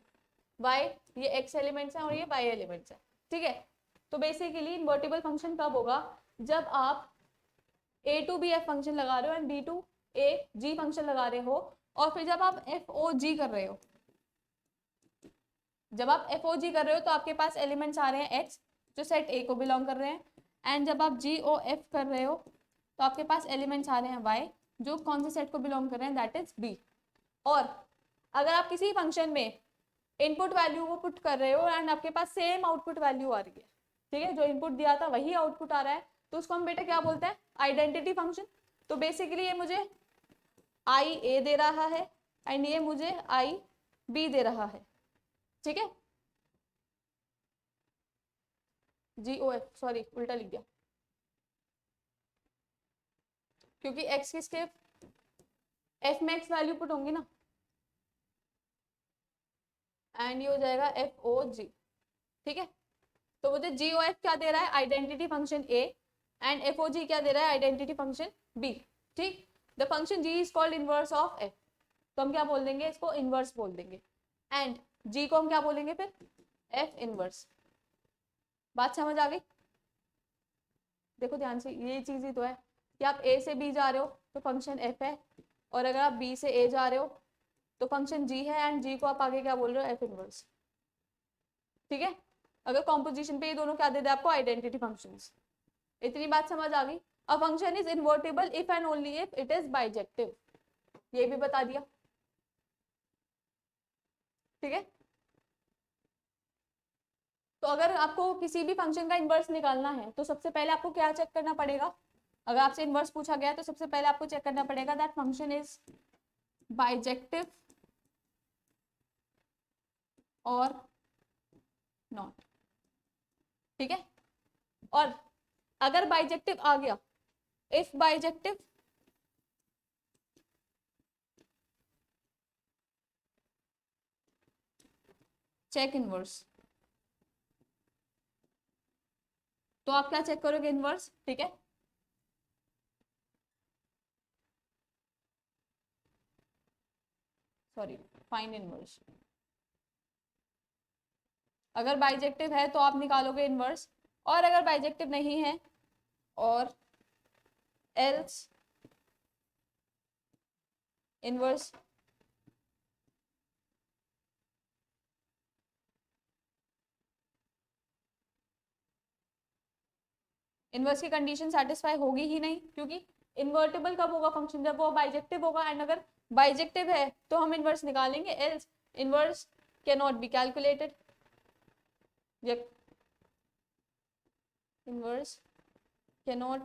वाई ये एक्स एलिमेंट्स हैं और ये वाई एलिमेंट्स हैं, ठीक है। तो बेसिकली इन्वर्टिबल फंक्शन कब होगा, जब आप A to B f function लगा रहे हो and B to A g function लगा रहे हो, और फिर जब आप एफ ओ जी कर रहे हो, जब आप एफ ओ जी कर रहे हो तो आपके पास एलिमेंट्स आ रहे हैं एक्स जो सेट ए को बिलोंग कर रहे हैं, एंड जब आप जी ओ एफ कर रहे हो तो आपके पास एलिमेंट्स आ रहे हैं वाई जो कौन से सेट को बिलोंग कर रहे हैं, दैट इज बी। और अगर आप किसी फंक्शन में इनपुट वैल्यू को पुट कर रहे हो एंड आपके पास सेम आउटपुट वैल्यू आ रही है, ठीक है, जो इनपुट दिया था वही आउटपुट आ रहा है, तो उसको हम बेटा क्या बोलते हैं, आइडेंटिटी फंक्शन। तो बेसिकली ये मुझे आई ए दे रहा है एंड ये मुझे आई बी दे रहा है, ठीक है। जी ओ एफ, सॉरी उल्टा लिख दिया, क्योंकि एक्स किसके एफ में एक्स वैल्यू पुट होंगी ना, एंड ये हो जाएगा एफ ओ जी, ठीक है। तो मुझे जी ओ एफ क्या दे रहा है, identity function A, and F O G क्या दे रहा है, आइडेंटिटी फंक्शन बी, ठीक। The function G is called inverse of F, तो हम क्या बोल देंगे, इसको इनवर्स बोल देंगे, एंड जी को हम क्या बोलेंगे फिर, एफ इनवर्स। बात समझ आ गई। देखो ध्यान से, ये चीज ही तो है कि आप ए से बी जा रहे हो तो फंक्शन एफ है, और अगर आप बी से ए जा रहे हो तो फंक्शन जी है, एंड जी को आप आगे क्या बोल रहे हो, एफ इनवर्स, ठीक है। अगर कॉम्पोजिशन पे ये दोनों क्या दे दे आपको, आइडेंटिटी फंक्शंस। इतनी बात समझ आ गई। A function is invertible if and only if it is bijective, ये भी बता दिया, ठीक है। तो अगर आपको किसी भी फंक्शन का इन्वर्स निकालना है तो सबसे पहले आपको क्या चेक करना पड़ेगा, अगर आपसे इन्वर्स पूछा गया तो सबसे पहले आपको चेक करना पड़ेगा दैट फंक्शन इज बाइजेक्टिव और नॉट, ठीक है। और अगर बाइजेक्टिव आ गया, इफ बाइजेक्टिव, चेक इनवर्स, तो आप क्या चेक करोगे, इनवर्स, ठीक है। Sorry, find inverse. अगर बाइजेक्टिव है तो आप निकालोगे इनवर्स, और अगर बाइजेक्टिव नहीं है, और एल्स इनवर्स, इनवर्स की कंडीशन सेटिस्फाई होगी ही नहीं, क्योंकि इन्वर्टिबल कब होगा फंक्शन, जब वो बाइजेक्टिव होगा, एंड अगर बाइजेक्टिव है तो हम इनवर्स निकालेंगे, else inverse can not be calculated, inverse can not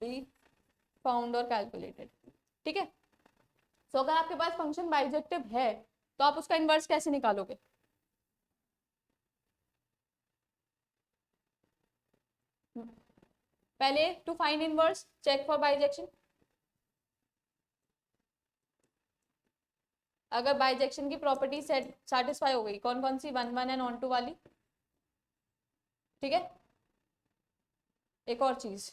be found और कैलकुलेटेड, ठीक है। सो अगर आपके पास फंक्शन बाइजेक्टिव है तो आप उसका इनवर्स कैसे निकालोगे, पहले to find inverse check for bijection, अगर बाइजेक्शन की प्रॉपर्टी सेटिस्फाई हो गई, कौन कौन सी, 1 1 एंड ऑन टू वाली, ठीक है। एक और चीज,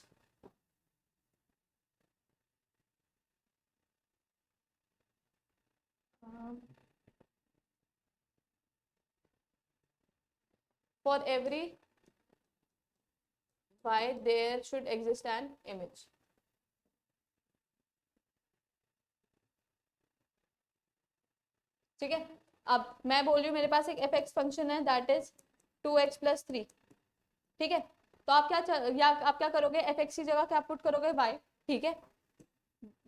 for every y there should exist an image, ठीक है। अब मैं बोल रही हूँ मेरे पास एक एफ एक्स फंक्शन है दैट इज 2x+3, ठीक है। तो आप आप क्या करोगे, एफ एक्स की जगह क्या पुट करोगे, y, ठीक है।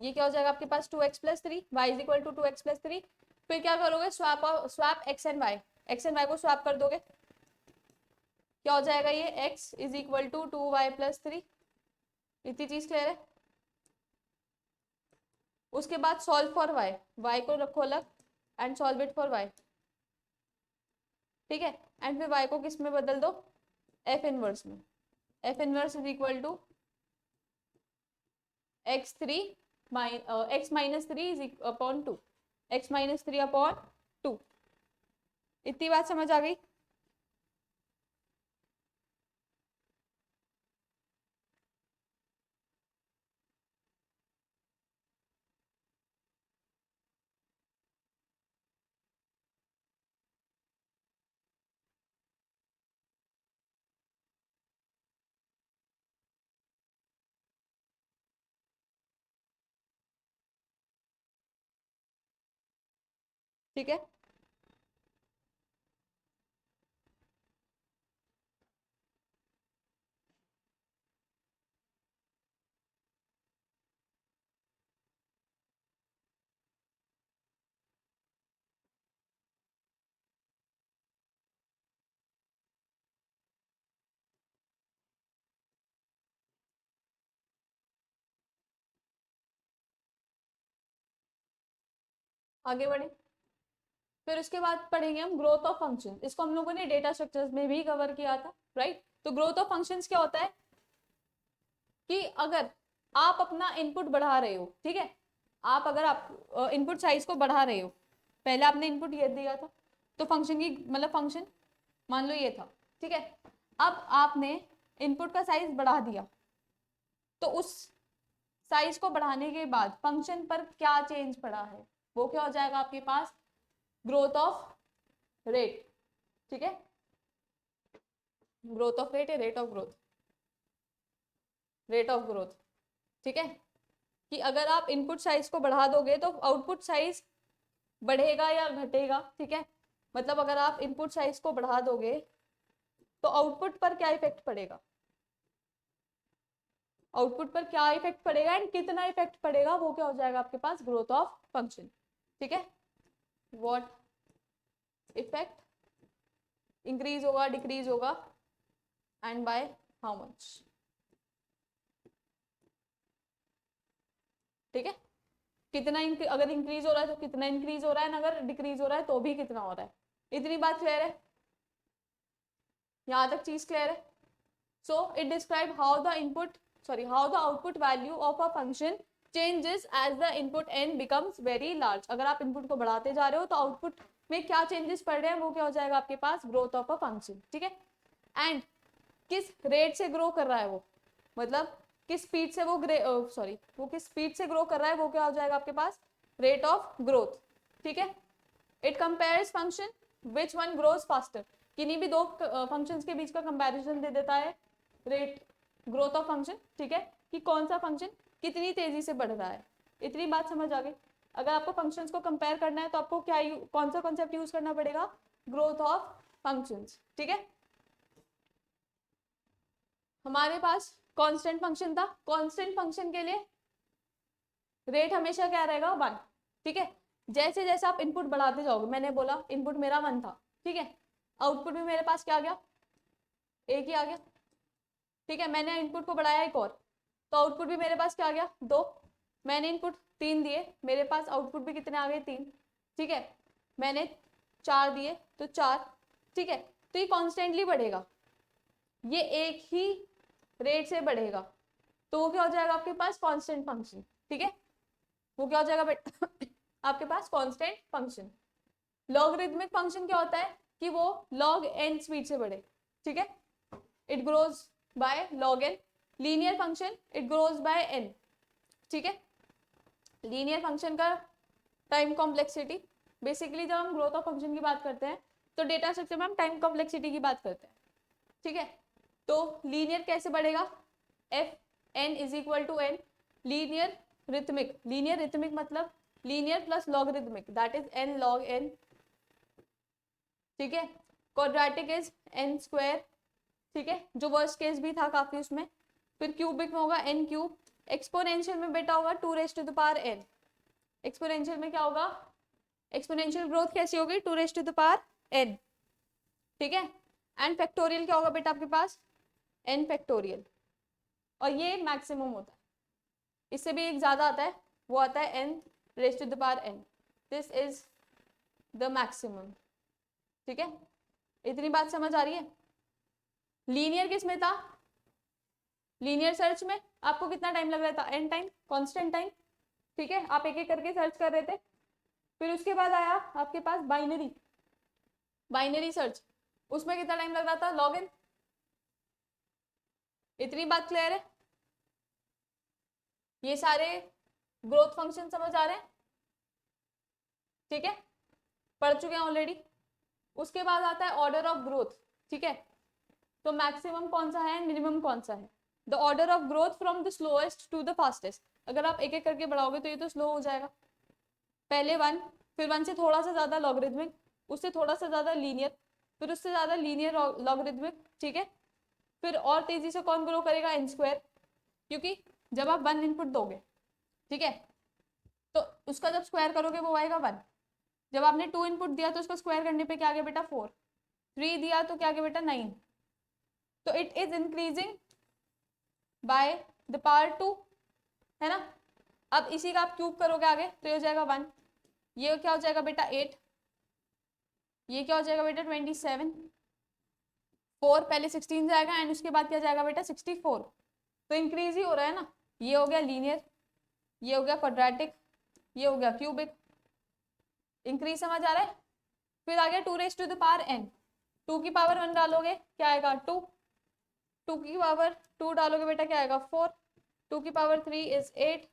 ये क्या हो जाएगा आपके पास 2x+3, y is equal to 2x+3, फिर क्या करोगे, स्वैप एक्स एंड वाई को स्वैप कर दोगे, क्या हो जाएगा ये x is equal to 2y+3। इतनी चीज क्लियर है। उसके बाद सॉल्व फॉर y को रखो अलग and solve it for y, ठीक है। एंड फिर y को किस में बदल दो, f इनवर्स में। f inverse is equal to x3 x-3 is upon 2, x-3/2। इतनी बात समझ आ गई। ठीक है, आगे बढ़े। फिर उसके बाद पढ़ेंगे हम ग्रोथ ऑफ फंक्शन। इसको हम लोगों ने डेटा स्ट्रक्चर्स में भी कवर किया था, राइट। तो ग्रोथ ऑफ फंक्शंस क्या होता है कि अगर आप अपना इनपुट बढ़ा रहे हो, ठीक है, आप इनपुट साइज को बढ़ा रहे हो, पहले आपने इनपुट ये दिया था तो फंक्शन की मतलब फंक्शन मान लो ये था, ठीक है। अब आपने इनपुट का साइज बढ़ा दिया, तो उस साइज को बढ़ाने के बाद फंक्शन पर क्या चेंज पड़ा है, वो क्या हो जाएगा आपके पास, ग्रोथ ऑफ रेट, ठीक है। ग्रोथ ऑफ रेट है रेट ऑफ ग्रोथ, ठीक है। कि अगर आप इनपुट साइज को बढ़ा दोगे तो आउटपुट साइज बढ़ेगा या घटेगा, ठीक है। मतलब अगर आप इनपुट साइज को बढ़ा दोगे तो आउटपुट पर क्या इफेक्ट पड़ेगा, आउटपुट पर क्या इफेक्ट पड़ेगा एंड कितना इफेक्ट पड़ेगा, वो क्या हो जाएगा आपके पास, ग्रोथ ऑफ फंक्शन, ठीक है। व्हाट इफेक्ट, इंक्रीज होगा डिक्रीज होगा एंड बाय हाउ मच, ठीक है। कितना अगर इंक्रीज हो रहा है तो कितना इंक्रीज हो रहा है, अगर डिक्रीज हो रहा है तो भी कितना हो रहा है। इतनी बात क्लियर है, यहां तक चीज क्लियर है। So it describe how the output value of a function changes as the input n becomes very large. अगर आप इनपुट को बढ़ाते जा रहे हो तो आउटपुट में क्या चेंजेस पड़ रहे हैं, वो क्या हो जाएगा आपके पास, ग्रोथ ऑफ अ फंक्शन, ठीक है। एंड किस रेट से ग्रो कर रहा है वो, मतलब किस स्पीड से वो किस स्पीड से ग्रो कर रहा है, वो क्या हो जाएगा आपके पास, रेट ऑफ ग्रोथ, ठीक है। It compares function which one grows faster, किन्हीं भी दो फंक्शंस के बीच का कंपैरिजन दे देता है रेट ग्रोथ ऑफ फंक्शन, ठीक है, कि कौन सा फंक्शन कितनी तेजी से बढ़ रहा है। इतनी बात समझ आ गई। अगर आपको फंक्शंस को कंपेयर करना है तो आपको कौन सा कॉन्सेप्ट यूज करना पड़ेगा, ग्रोथ ऑफ फंक्शंस, ठीक है। हमारे पास कांस्टेंट फंक्शन था, कांस्टेंट फंक्शन के लिए रेट हमेशा क्या रहेगा, 1, ठीक है। जैसे जैसे आप इनपुट बढ़ाते जाओगे, मैंने बोला इनपुट मेरा 1 था, ठीक है, आउटपुट भी मेरे पास क्या आ गया, 1 ही आ गया, ठीक है। मैंने इनपुट को बढ़ाया एक और, तो आउटपुट भी मेरे पास क्या आ गया, 2। मैंने इनपुट 3 दिए, मेरे पास आउटपुट भी कितने आ गए, 3, ठीक है। मैंने 4 दिए तो 4, ठीक है। तो ये कॉन्स्टेंटली बढ़ेगा, ये एक ही रेट से बढ़ेगा, तो वो क्या हो जाएगा आपके पास, कांस्टेंट फंक्शन, ठीक है। वो क्या हो जाएगा आपके पास, कांस्टेंट फंक्शन। लॉगरिथमिक फंक्शन क्या होता है कि वो log n स्पीड से बढ़े, ठीक है, it grows bye log n। Linear function it grows bye n, ठीक है। लीनियर फंक्शन का टाइम कॉम्प्लेक्सिटी, बेसिकली जब हम ग्रोथ ऑफ फंक्शन की बात करते हैं तो डेटा स्ट्रक्चर में हम टाइम कॉम्प्लेक्सिटी की बात करते हैं, ठीक है। तो लीनियर कैसे बढ़ेगा, F N is equal to N. Linearithmic मतलब linear plus logarithmic, that is N log N, ठीक है। क्वाड्रेटिक इज एन स्क्वायर, ठीक है, जो वर्स्ट केस भी था काफी उसमें। फिर क्यूबिक में होगा एन क्यूब। एक्सपोनेंशियल में बेटा होगा 2 raised to the power n। Exponential में क्या होगा, एक्सपोनेंशियल ग्रोथ कैसी होगी, 2 raise to the power n, ठीक है। एंड फैक्टोरियल क्या होगा बेटा आपके पास, n फैक्टोरियल, और ये मैक्सिमम होता है, इससे भी एक ज्यादा आता है, वो आता है n raise to the power n, this is the maximum, ठीक है। इतनी बात समझ आ रही है। लीनियर किस में था, लीनियर सर्च में आपको कितना टाइम लग रहा था, n टाइम, कांस्टेंट टाइम, ठीक है। आप एक एक करके सर्च कर रहे थे। फिर उसके बाद आया आपके पास बाइनरी, बाइनरी सर्च, उसमें कितना टाइम लग रहा था, लॉग n। इतनी बात क्लियर है, ये सारे ग्रोथ फंक्शन समझ आ रहे हैं, ठीक है, पढ़ चुके हैं ऑलरेडी। उसके बाद आता है ऑर्डर ऑफ ग्रोथ, ठीक है। तो मैक्सिमम कौन सा है, मिनिमम कौन सा है, the order of growth from the slowest to the fastest. अगर आप एक एक करके बढ़ाओगे तो ये तो स्लो हो जाएगा, पहले 1, फिर 1 से थोड़ा सा ज्यादा लॉगरिथमिक, उससे थोड़ा सा ज्यादा लीनियर, फिर उससे ज्यादा लीनियर लॉगरिथमिक, ठीक है। फिर और तेजी से कौन ग्रो करेगा, n स्क्वायर, क्योंकि जब आप 1 इनपुट दोगे, ठीक है, तो उसका जब स्क्वायर करोगे वो आएगा 1। जब आपने 2 इनपुट दिया तो उसका स्क्वायर करने पे क्या आ गया बेटा 4, 3 दिया तो क्या आ गया बेटा 9। तो it is increasing by the power 2, है ना। अब इसी का आप क्यूब करोगे आगे तो ये हो जाएगा 1, ये क्या हो जाएगा बेटा 8, ये क्या हो जाएगा बेटा 27, 4 पहले 16 जाएगा एंड उसके बाद क्या जाएगा बेटा 64। तो इंक्रीज ही हो रहा है ना, ये हो गया लीनियर, ये हो गया क्वाड्रेटिक, ये हो गया क्यूबिक, इंक्रीज समझ आ रहा है। फिर आ गया 2 raise to the power n, 2 की पावर 1 डालोगे क्या आएगा 2, 2 की पावर 2 डालोगे बेटा क्या आएगा 4, 2 की पावर 3 इज 8,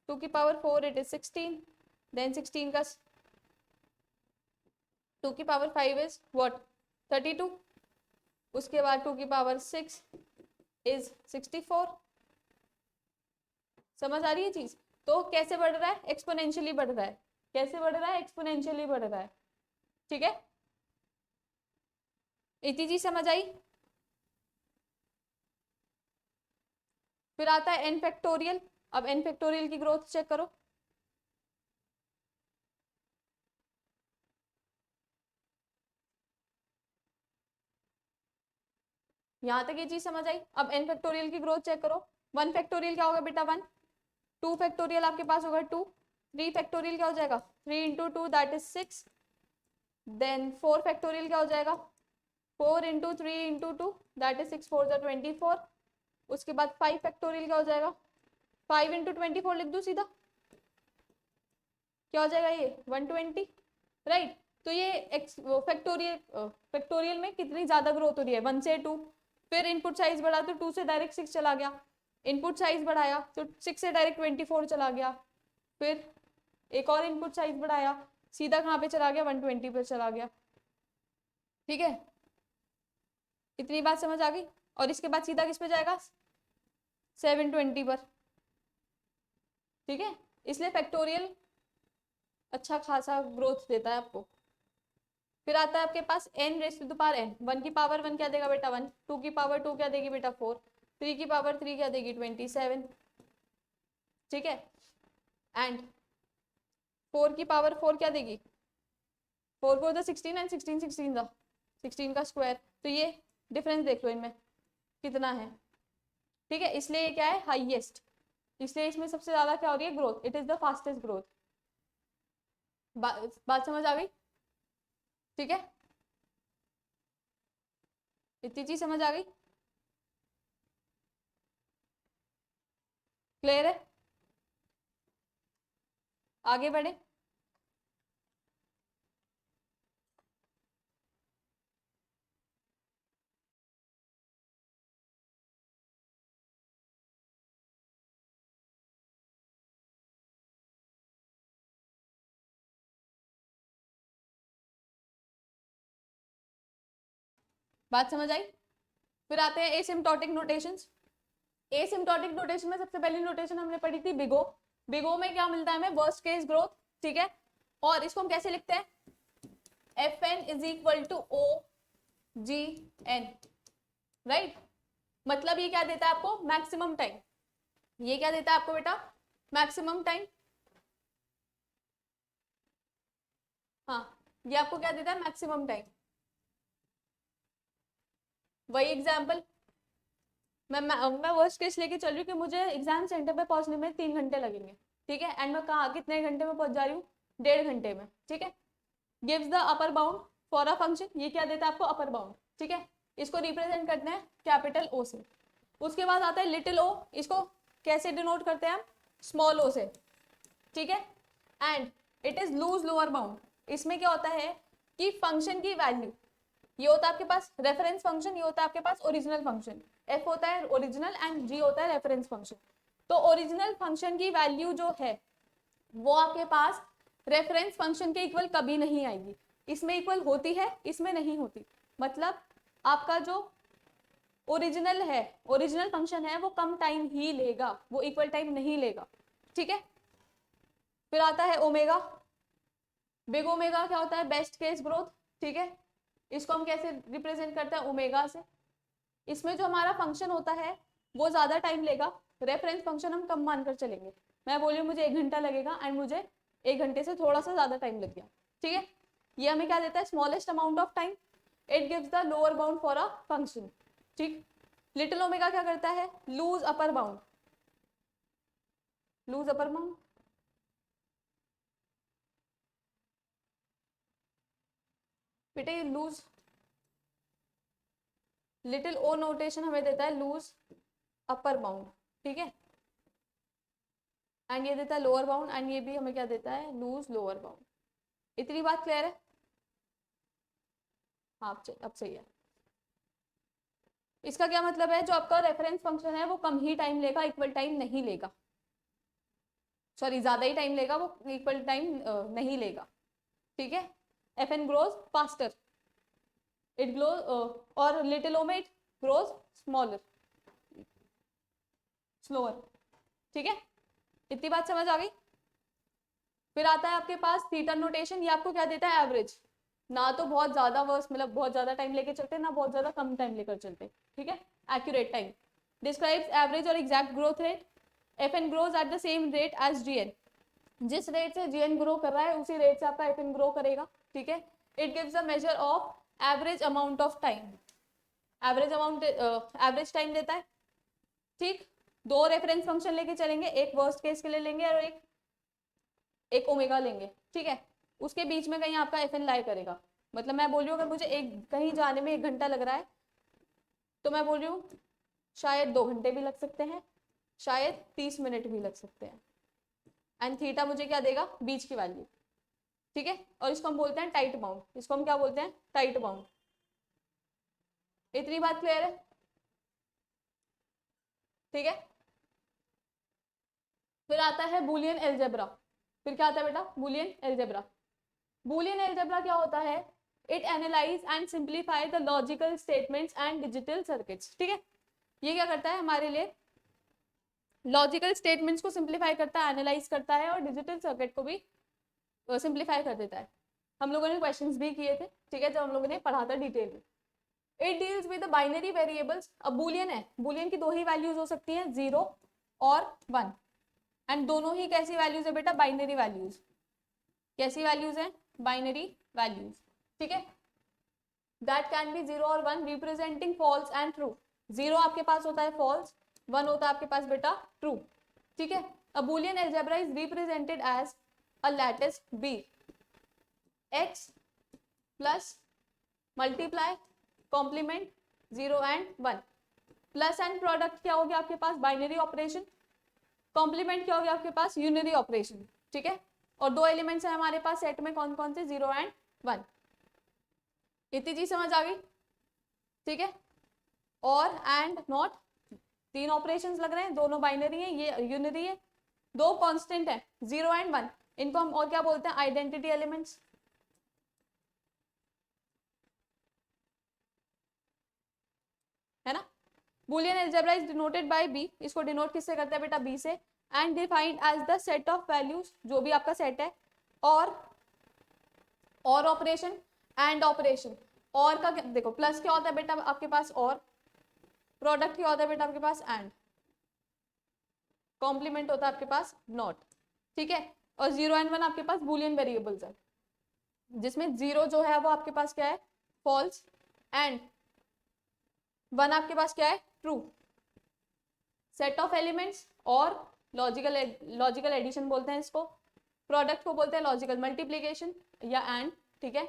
2 की पावर 4 इट इज 16, देन 16 का 2 की पावर 5 इज व्हाट 32, उसके बाद 2 की पावर 6 इज 64। समझ आ रही है चीज। तो कैसे बढ़ रहा है, एक्सपोनेंशियली बढ़ रहा है, कैसे बढ़ रहा है, एक्सपोनेंशियली बढ़ रहा है, ठीक है। इतनी चीज समझ आई। फिर आता है n फैक्टोरियल, अब n फैक्टोरियल की ग्रोथ चेक करो, यहां तक ये चीज समझ आई। अब n फैक्टोरियल की ग्रोथ चेक करो, 1 फैक्टोरियल क्या होगा बेटा 1, 2 फैक्टोरियल आपके पास होगा 2, 3 फैक्टोरियल क्या हो जाएगा 3 into 2 that is 6, then 4 factorial क्या हो जाएगा 4 इंटू 3 इंटू 2 दैट इज 6 4 24, उसके बाद 5 फैक्टोरियल क्या हो जाएगा 5 इंटू 24 लिख दू सीधा, क्या हो जाएगा ये 120, राइट। तो ये फैक्टोरियल में कितनी ज्यादा ग्रोथ हो रही है 1 से 2, फिर इनपुट साइज बढ़ा तो 2 से डायरेक्ट 6 चला गया, इनपुट साइज बढ़ाया तो 6 से डायरेक्ट 24 चला गया, फिर एक और इनपुट साइज बढ़ाया सीधा कहाँ पे चला गया 120 पे चला गया, ठीक है। इतनी बात समझ आ गई। और इसके बाद सीधा किस पे जाएगा 720 पर, ठीक है। इसलिए फैक्टोरियल अच्छा खासा ग्रोथ देता है आपको। फिर आता है आपके पास n raise to the power n, 1 की पावर 1 क्या देगा बेटा 1, 2 की पावर 2 क्या देगी बेटा 4, 3 की पावर 3 क्या देगी 27, ठीक है। एंड 4 की पावर 4 क्या देगी 4 4 16 एंड 16 16 द 16 का स्क्वायर, तो ये डिफरेंस देख लो इनमें कितना है, ठीक है। इसलिए ये क्या है हाईएस्ट, इसलिए इसमें सबसे ज्यादा क्या हो रही है growth, it is the fastest growth. बात समझ आ गई, ठीक है। इतनी चीज समझ आ गई, क्लियर है, आगे बढ़े। बात समझ आई। फिर आते हैं एसिम्प्टोटिक नोटेशंस। एसिम्प्टोटिक नोटेशन में सबसे पहली नोटेशन हमने पढ़ी थी बिगो, बिगो में क्या मिलता है हमें वर्स्ट केस ग्रोथ, ठीक है। और इसको हम कैसे लिखते हैं f N is equal to O g n, right. मतलब ये क्या देता है आपको मैक्सिमम टाइम, ये क्या देता है आपको बेटा मैक्सिमम टाइम, ये आपको क्या देता है, मैक्सिमम टाइम। वही एग्जाम्पल मैं वर्स्ट केस लेके चल रही हूँ कि मुझे एग्जाम सेंटर पे पहुंचने में 3 घंटे लगेंगे, ठीक है, एंड मैं कहाँ कितने घंटे में पहुंच जा रही हूँ, 1.5 घंटे में, ठीक है। Gives the upper bound for a function, ये क्या देता है आपको, अपर बाउंड, ठीक है। इसको रिप्रेजेंट करते हैं कैपिटल ओ से। उसके बाद आता है लिटिल ओ, इसको कैसे डिनोट करते हैं हम, स्मॉल ओ से, ठीक है। And it is loose lower bound, इसमें क्या होता है कि फंक्शन की वैल्यू, ये होता है आपके पास रेफरेंस फंक्शन, ये होता है आपके पास ओरिजिनल फंक्शन, एफ होता है ओरिजिनल एंड जी होता है रेफरेंस फंक्शन। तो ओरिजिनल फंक्शन की वैल्यू जो है वो आपके पास रेफरेंस फंक्शन के इक्वल कभी नहीं आएगी, इसमें इक्वल होती है, इसमें नहीं होती। मतलब आपका जो ओरिजिनल है, ओरिजिनल फंक्शन है, वो कम टाइम ही लेगा, वो इक्वल टाइम नहीं लेगा, ठीक है। फिर आता है ओमेगा। बिग ओमेगा क्या होता है, बेस्ट केस ग्रोथ, ठीक है। इसको हम कैसे रिप्रेजेंट करते हैं, ओमेगा से। इसमें जो हमारा फंक्शन होता है वो ज्यादा टाइम लेगा, रेफरेंस फंक्शन हम कम मानकर चलेंगे। मैं बोली मुझे 1 घंटा लगेगा एंड मुझे 1 घंटे से थोड़ा सा ज्यादा टाइम लग गया, ठीक है। ये हमें क्या देता है, smallest amount of time, it gives the lower bound for a function, ठीक। लिटिल ओमेगा क्या करता है, loose upper bound, loose upper bound, बेटे लूज, लिटिल ओ नोटेशन हमें देता है लूज अपर बाउंड, ठीक है। एंड ये देता है लोअर बाउंड, एंड ये भी हमें क्या देता है, लूज लोअर बाउंड। इतनी बात क्लियर है, हाँ अब सही है। इसका क्या मतलब है, जो आपका रेफरेंस फंक्शन है वो कम ही टाइम लेगा, इक्वल टाइम नहीं लेगा, सॉरी ज्यादा ही टाइम लेगा, वो इक्वल टाइम नहीं लेगा, ठीक है। F n grows faster, it grow, और लिटिल ओ में इट ग्रोज स्मॉलर, स्लोअर, ठीक है। इतनी बात समझ आ गई। फिर आता है आपके पास थीटा नोटेशन, ये आपको क्या देता है, एवरेज। ना तो बहुत ज्यादा वर्स, मतलब बहुत ज्यादा टाइम लेके चलते, ना बहुत ज्यादा कम टाइम लेकर चलते, ठीक है। एक्यूरेट टाइम डिस्क्राइब्स एवरेज और exact growth rate. F n grows at the same rate as g n, जिस रेट से जी एन ग्रो कर रहा है उसी रेट से आपका एफ एन ग्रो करेगा, ठीक है। It gives a measure of average amount of time, average amount average time देता है, ठीक। दो रेफरेंस फंक्शन लेके चलेंगे, एक वर्स्ट केस के लिए लेंगे और एक ओमेगा लेंगे, ठीक है। उसके बीच में कहीं आपका एफ एन लाई करेगा। मतलब मैं बोल रही हूँ अगर मुझे कहीं जाने में 1 घंटा लग रहा है, तो मैं बोल रही हूँ शायद 2 घंटे भी लग सकते हैं, शायद 30 मिनट भी लग सकते हैं। एंड थीटा मुझे क्या देगा, बीच की वैल्यू, ठीक है। और इसको हम बोलते हैं टाइट बाउंड, इसको हम क्या बोलते हैं, टाइट बाउंड। इतनी बात क्लियर है, ठीक है। फिर आता है बुलियन एल्जेब्रा। फिर क्या आता है बेटा, बुलियन एल्जेब्रा। बुलियन एल्जेब्रा क्या होता है, it analyse and simplify the logical statements and digital circuits, ठीक है। ये क्या करता है हमारे लिए, लॉजिकल स्टेटमेंट्स को सिंप्लीफाई करता है, एनालाइज करता है, और डिजिटल सर्किट को भी सिंप्लीफाई कर देता है। हम लोगों ने क्वेश्चंस भी किए थे, ठीक है, जब हम लोगों ने पढ़ा था डिटेल में। It deals with binary variables. अब बुलियन है, बुलियन की दो ही वैल्यूज हो सकती हैं, 0 और 1, एंड दोनों ही कैसी वैल्यूज है बेटा, बाइनरी वैल्यूज। कैसी वैल्यूज है, बाइनरी वैल्यूज, ठीक है। दैट कैन बी 0 और 1, रिप्रेजेंटिंग फॉल्स एंड ट्रू। 0 आपके पास होता है फॉल्स, 1 होता है आपके पास बेटा ट्रू, ठीक है। A boolean algebra is represented as a lattice B, x plus multiply complement 0 and 1, plus and product क्या हो गया आपके पास, बाइनरी ऑपरेशन, कॉम्प्लीमेंट क्या हो गया आपके पास, यूनरी ऑपरेशन, ठीक है। और दो एलिमेंट्स है हमारे पास सेट में, कौन कौन से, 0 एंड 1। इतनी चीज समझ आ गई, ठीक है। और एंड नॉट, 3 ऑपरेशंस लग रहे हैं, दोनों बाइनरी है, ये यूनरी है। दो कांस्टेंट है, 0 एंड 1, इनको हम और क्या बोलते हैं, आइडेंटिटी एलिमेंट्स, है ना। Boolean algebra is denoted by B, इसको डिनोट किससे करते हैं बेटा, बी से। And defined as the set of values, जो भी आपका सेट है, और ऑपरेशन, एंड ऑपरेशन। और का देखो प्लस क्या होता है बेटा आपके पास, और प्रोडक्ट क्या होता है बेटा आपके पास, एंड कॉम्प्लीमेंट होता है आपके पास नॉट, ठीक है। और 0 एंड 1 आपके पास बुलियन वेरिएबल्स है, जिसमें 0 जो है वो आपके पास क्या है, फॉल्स, एंड 1 आपके पास क्या है, ट्रू। सेट ऑफ एलिमेंट्स और लॉजिकल एडिशन बोलते हैं इसको, प्रोडक्ट को बोलते हैं लॉजिकल मल्टीप्लीकेशन या एंड, ठीक है।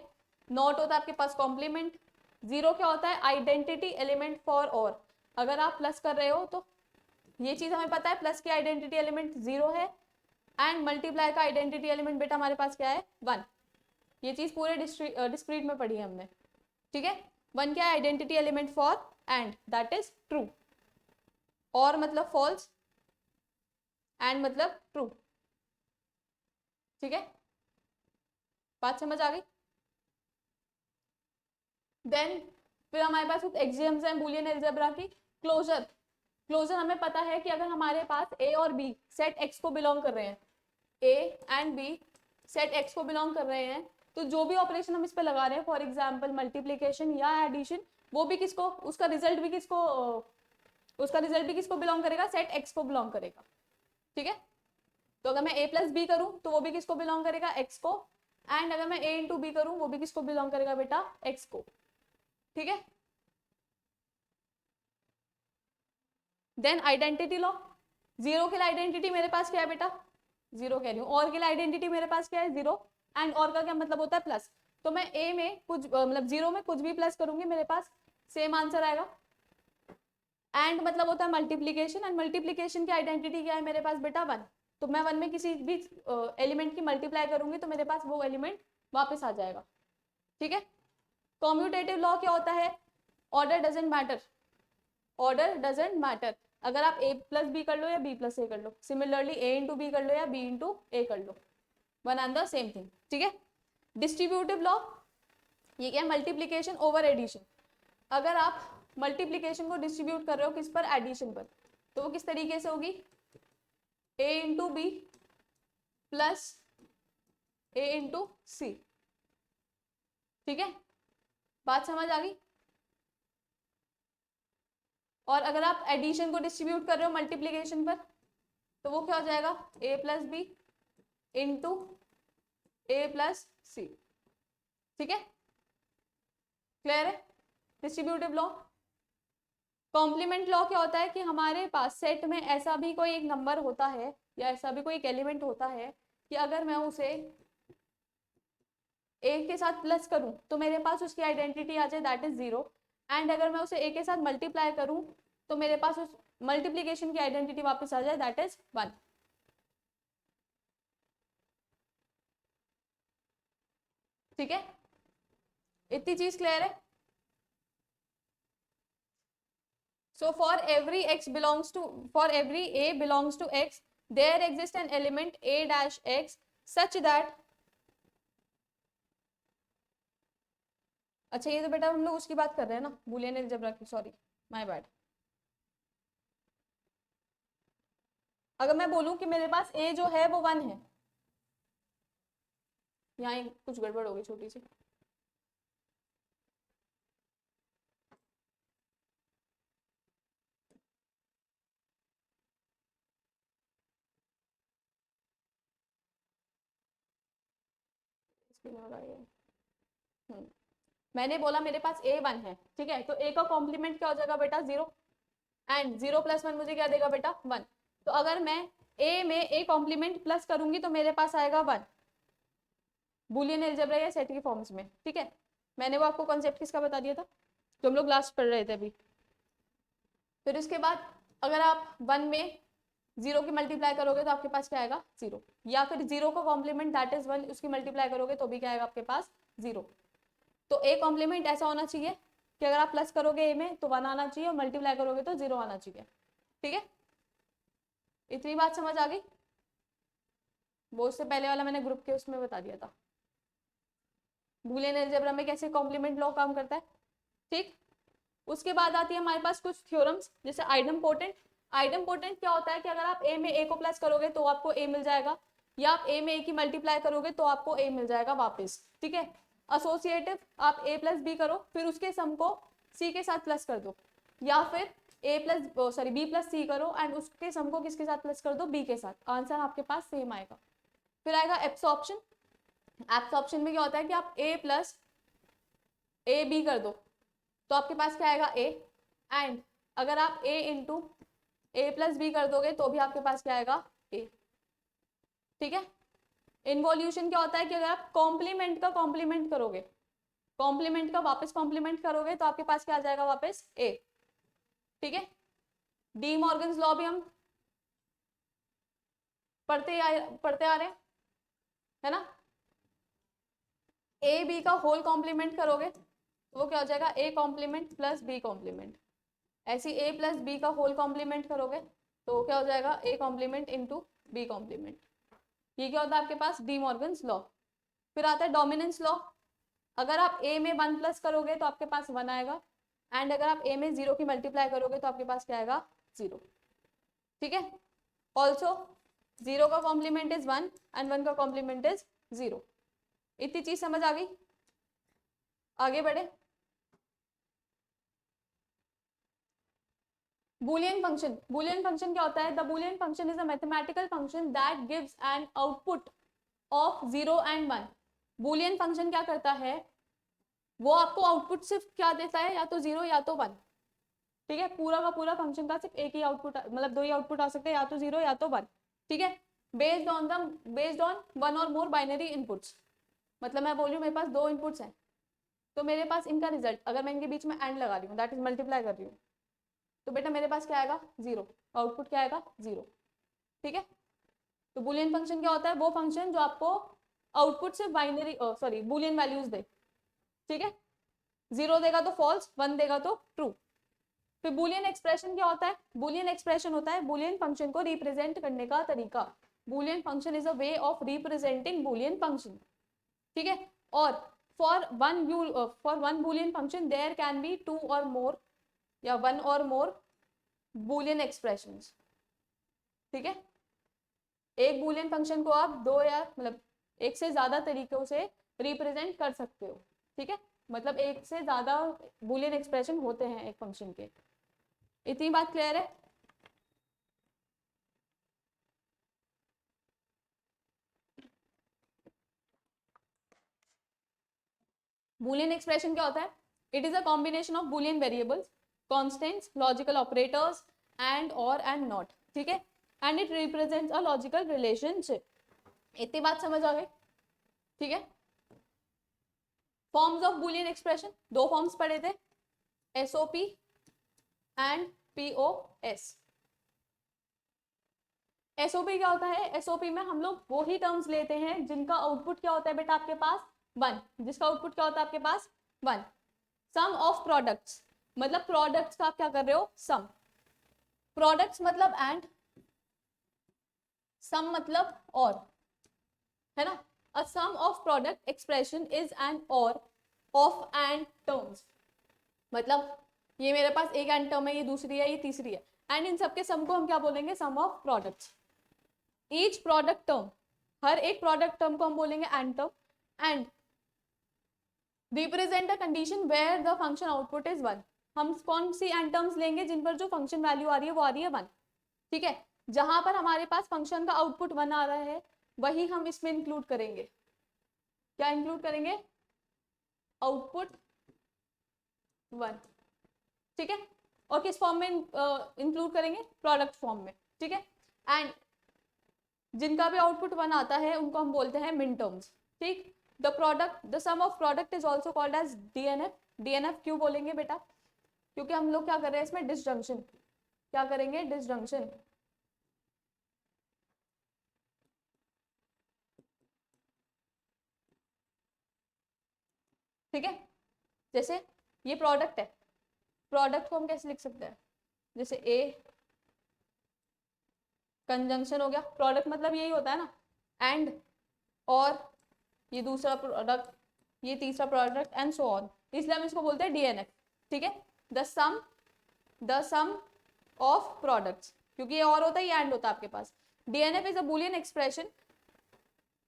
नॉट होता है आपके पास कॉम्प्लीमेंट। 0 क्या होता है, आइडेंटिटी एलिमेंट फॉर और, अगर आप प्लस कर रहे हो तो ये चीज हमें पता है, प्लस की आइडेंटिटी एलिमेंट 0 है, एंड मल्टीप्लाई का आइडेंटिटी एलिमेंट बेटा हमारे पास क्या है, 1। ये चीज पूरे डिस्क्रीट में पढ़ी है हमने, ठीक है। 1 क्या है, identity element for and, that is true. और मतलब फॉल्स, एंड मतलब ट्रू, ठीक है। बात समझ आ गई। देन फिर हमारे पास कुछ एक्सियम्स हैं बूलियन अलजेब्रा की। क्लोजर, क्लोजर हमें पता है कि अगर हमारे पास ए और बी सेट एक्स को बिलोंग कर रहे हैं, A and B set X को बिलोंग कर रहे हैं, तो जो भी ऑपरेशन हम इस पे लगा रहे हैं, फॉर एग्जांपल मल्टीप्लिकेशन या एडिशन, वो भी किसको, उसका रिजल्ट भी किसको बिलोंग करेगा, सेट एक्स को बिलोंग करेगा, ठीक है। तो अगर मैं a प्लस बी करूं तो वो भी किसको बिलोंग करेगा, x को, एंड अगर मैं a इंटू बी करूं वो भी किसको बिलोंग करेगा बेटा, x को, ठीक है। देन आइडेंटिटी लॉ, 0 के लिए आइडेंटिटी मेरे पास क्या है बेटा, 0 कह रही हूँ, और के लिए आइडेंटिटी मेरे पास क्या है, 0, एंड और का क्या मतलब होता है, प्लस। तो मैं a में कुछ मतलब 0 में कुछ भी प्लस करूंगी मेरे पास सेम आंसर आएगा। एंड मतलब होता है मल्टीप्लीकेशन, एंड मल्टीप्लीकेशन की आइडेंटिटी क्या है मेरे पास बेटा, 1। तो मैं 1 में किसी भी एलिमेंट की मल्टीप्लाई करूंगी तो मेरे पास वो एलिमेंट वापस आ जाएगा, ठीक है। कॉम्यूटेटिव लॉ क्या होता है, order doesn't matter, order doesn't matter. अगर आप a प्लस बी कर लो या b प्लस ए कर लो, सिमिलरली a इंटू बी कर लो या b इंटू ए कर लो, one and the same thing, ठीक है। डिस्ट्रीब्यूटिव लॉ, ये क्या है, मल्टीप्लीकेशन ओवर एडिशन। अगर आप मल्टीप्लीकेशन को डिस्ट्रीब्यूट कर रहे हो किस पर, एडिशन पर, तो वो किस तरीके से होगी, a into B plus a into C, ठीक है। बात समझ आ गई। और अगर आप एडिशन को डिस्ट्रीब्यूट कर रहे हो मल्टीप्लीकेशन पर, तो वो क्या हो जाएगा, a plus B into A plus C, ठीक है, क्लियर है। Distributive law. कॉम्प्लीमेंट लॉ क्या होता है कि हमारे पास सेट में ऐसा भी कोई एक नंबर होता है या ऐसा भी कोई एक एलिमेंट होता है कि अगर मैं उसे ए के साथ प्लस करूं तो मेरे पास उसकी आइडेंटिटी आ जाए, दैट इज 0, एंड अगर मैं उसे ए के साथ मल्टीप्लाई करूं तो मेरे पास उस मल्टीप्लीकेशन की आइडेंटिटी वापस आ जाए, दैट इज 1, ठीक है। इतनी चीज क्लियर है। So for every a belongs to x, there exists an element a dash x such that, अच्छा ये तो बेटा हम लोग उसकी बात कर रहे हैं ना, बूलियन अलजेब्रा की, सॉरी माय बैड। अगर मैं बोलूं कि मेरे पास a जो है वो 1 है, यहाँ कुछ गड़बड़ हो गई छोटी सी, मैंने बोला मेरे पास a 1 है, ठीक है, तो a का कॉम्प्लीमेंट क्या हो जाएगा बेटा, 0, एंड 0 प्लस 1 मुझे क्या देगा बेटा, 1। तो अगर मैं a में a कॉम्प्लीमेंट प्लस करूंगी तो मेरे पास आएगा 1, बूलियन अलजेब्रा या सेट की फॉर्म्स में, ठीक है। मैंने वो आपको कॉन्सेप्ट किसका बता दिया था, जो हम लोग लास्ट पढ़ रहे थे अभी। फिर उसके बाद अगर आप 1 में 0 की मल्टीप्लाई करोगे तो आपके पास क्या आएगा, 0, या फिर 0 का कॉम्प्लीमेंट दैट इज 1 उसकी मल्टीप्लाई करोगे तो भी क्या आएगा आपके पास, 0। तो ए कॉम्प्लीमेंट ऐसा होना चाहिए कि अगर आप प्लस करोगे ए में तो 1 आना चाहिए और मल्टीप्लाई करोगे तो 0 आना चाहिए, ठीक है। इतनी बात समझ आ गई। वो उससे पहले वाला मैंने ग्रुप के उसमें बता दिया था, बूलियन अलजेब्रा में कैसे कॉम्प्लीमेंट लॉ काम करता है, ठीक। उसके बाद आती है हमारे पास कुछ थ्योरम्स, जैसे आइडमपोटेंट। आइडमपोटेंट क्या होता है कि अगर आप ए में ए को प्लस करोगे तो आपको ए मिल जाएगा, या आप ए में ए की मल्टीप्लाई करोगे तो आपको ए मिल जाएगा वापस, ठीक है। एसोसिएटिव, आप ए प्लस बी करो फिर उसके सम को सी के साथ प्लस कर दो, या फिर बी प्लस सी करो एंड उसके सम को किसके साथ प्लस कर दो, बी के साथ, आंसर आपके पास सेम आएगा। फिर आएगा एब्सॉर्प्शन। एब्सॉर्प्शन में क्या होता है कि आप a प्लस ए बी कर दो तो आपके पास क्या आएगा a, एंड अगर आप a into A plus B कर दोगे तो भी आपके पास क्या आएगा a। ठीक है, इन्वॉल्यूशन क्या होता है कि अगर आप कॉम्प्लीमेंट का कॉम्प्लीमेंट करोगे, कॉम्प्लीमेंट का वापस कॉम्प्लीमेंट करोगे तो आपके पास क्या आ जाएगा वापस a। ठीक है, डी मॉर्गन्स लॉ भी हम पढ़ते आ रहे हैं, है ना। ए बी का होल कॉम्प्लीमेंट करोगे तो वो क्या हो जाएगा a complement plus B complement. ऐसी a प्लस बी का होल कॉम्प्लीमेंट करोगे तो क्या हो जाएगा a complement into B complement. ये क्या होता है आपके पास डी मॉर्गन्स लॉ। फिर आता है डोमिनेंस लॉ। अगर आप a में 1 प्लस करोगे तो आपके पास 1 आएगा, एंड अगर आप a में 0 की मल्टीप्लाई करोगे तो आपके पास क्या आएगा 0। ठीक है, ऑल्सो 0 का कॉम्प्लीमेंट इज 1 एंड 1 का कॉम्प्लीमेंट इज 0। इतनी चीज समझ आ गई, आगे बढ़े। बूलियन फंक्शन, बूलियन फंक्शन क्या होता है? The Boolean function is a mathematical function that gives an output of 0 and 1। Boolean function क्या करता है, वो आपको आउटपुट सिर्फ क्या देता है, या तो 0 या तो 1। ठीक है, पूरा का पूरा फंक्शन का सिर्फ एक ही आउटपुट, मतलब 2 ही आउटपुट आ सकते हैं, या तो 0 या तो 1। ठीक है, बेस्ड ऑन 1 और मोर बाइनरी इनपुट्स। मतलब मैं बोल रही हूँ मेरे पास 2 इनपुट्स हैं तो मेरे पास इनका रिजल्ट अगर मैं इनके बीच में एंड लगा रही हूँ, दैट इज मल्टीप्लाई कर रही हूँ, तो बेटा मेरे पास क्या आएगा 0, आउटपुट क्या आएगा 0। ठीक है, तो बूलियन फंक्शन क्या होता है, वो फंक्शन जो आपको आउटपुट से बाइनरी सॉरी बूलियन वैल्यूज दे। ठीक है, 0 देगा तो फॉल्स, 1 देगा तो ट्रू। फिर बूलियन एक्सप्रेशन क्या होता है, बूलियन एक्सप्रेशन होता है बूलियन फंक्शन को रिप्रेजेंट करने का तरीका। Boolean function is a way of representing Boolean function. ठीक है, और for one Boolean function there can be 2 और मोर या 1 और मोर बूलियन एक्सप्रेशंस। ठीक है, एक बूलियन फंक्शन को आप 2 या मतलब एक से ज्यादा तरीकों से रिप्रेजेंट कर सकते हो। ठीक है, मतलब एक से ज्यादा बूलियन एक्सप्रेशन होते हैं एक फंक्शन के। इतनी बात क्लियर है? बूलियन एक्सप्रेशन क्या होता है? It is a combination of Boolean variables, constants, logical operators and और एंड नॉट। ठीक है, and it represents a logical relationship. इतनी बात समझ आ गई? ठीक है, forms of Boolean expression, 2 forms पढ़े थे, एसओपी एंड पीओएस। एसओपी क्या होता है? एसओपी में हम लोग वो ही टर्म्स लेते हैं जिनका आउटपुट क्या होता है बेटा आपके पास 1, जिसका आउटपुट क्या होता है आपके पास 1। सम ऑफ प्रोडक्ट्स, मतलब प्रोडक्ट्स का आप क्या कर रहे हो सम। प्रोडक्ट्स मतलब एंड, सम मतलब और, है ना। A sum of product expression is an OR of AND terms. मतलब ये मेरे पास एक एंड टर्म है, ये दूसरी है, ये तीसरी है, एंड इन सबके सम को हम क्या बोलेंगे sum of products. Each product term, हर एक प्रोडक्ट टर्म को हम बोलेंगे AND term, and represent a condition where the function output is 1। हम कौन सी एंड टर्म्स लेंगे जिन पर जो फंक्शन वैल्यू आ रही है वो आ रही है 1। ठीक है, जहां पर हमारे पास फंक्शन का आउटपुट 1 आ रहा है वही हम इसमें इंक्लूड करेंगे। क्या इंक्लूड करेंगे? आउटपुट 1। ठीक है, और किस फॉर्म में इंक्लूड करेंगे? प्रोडक्ट फॉर्म में। ठीक है, एंड जिनका भी आउटपुट 1 आता है उनको हम बोलते हैं मिन टर्म्स। ठीक, the sum of product is also called as DNF. DNF क्यों बोलेंगे बेटा? क्योंकि हम लोग क्या कर रहे हैं इसमें डिसजंक्शन। क्या करेंगे? डिसजंक्शन। ठीक है, जैसे ये प्रोडक्ट है, प्रोडक्ट को हम कैसे लिख सकते हैं? जैसे ए कंजंक्शन हो गया, प्रोडक्ट मतलब यही होता है ना, एंड और ये दूसरा प्रोडक्ट, ये तीसरा प्रोडक्ट एंड सो ऑन, इसलिए हम इसको बोलते हैं डीएनएफ। ठीक है, द सम ऑफ प्रोडक्ट्स, क्योंकि ये और होता है ये एंड होता है आपके पास। DNF is a boolean expression,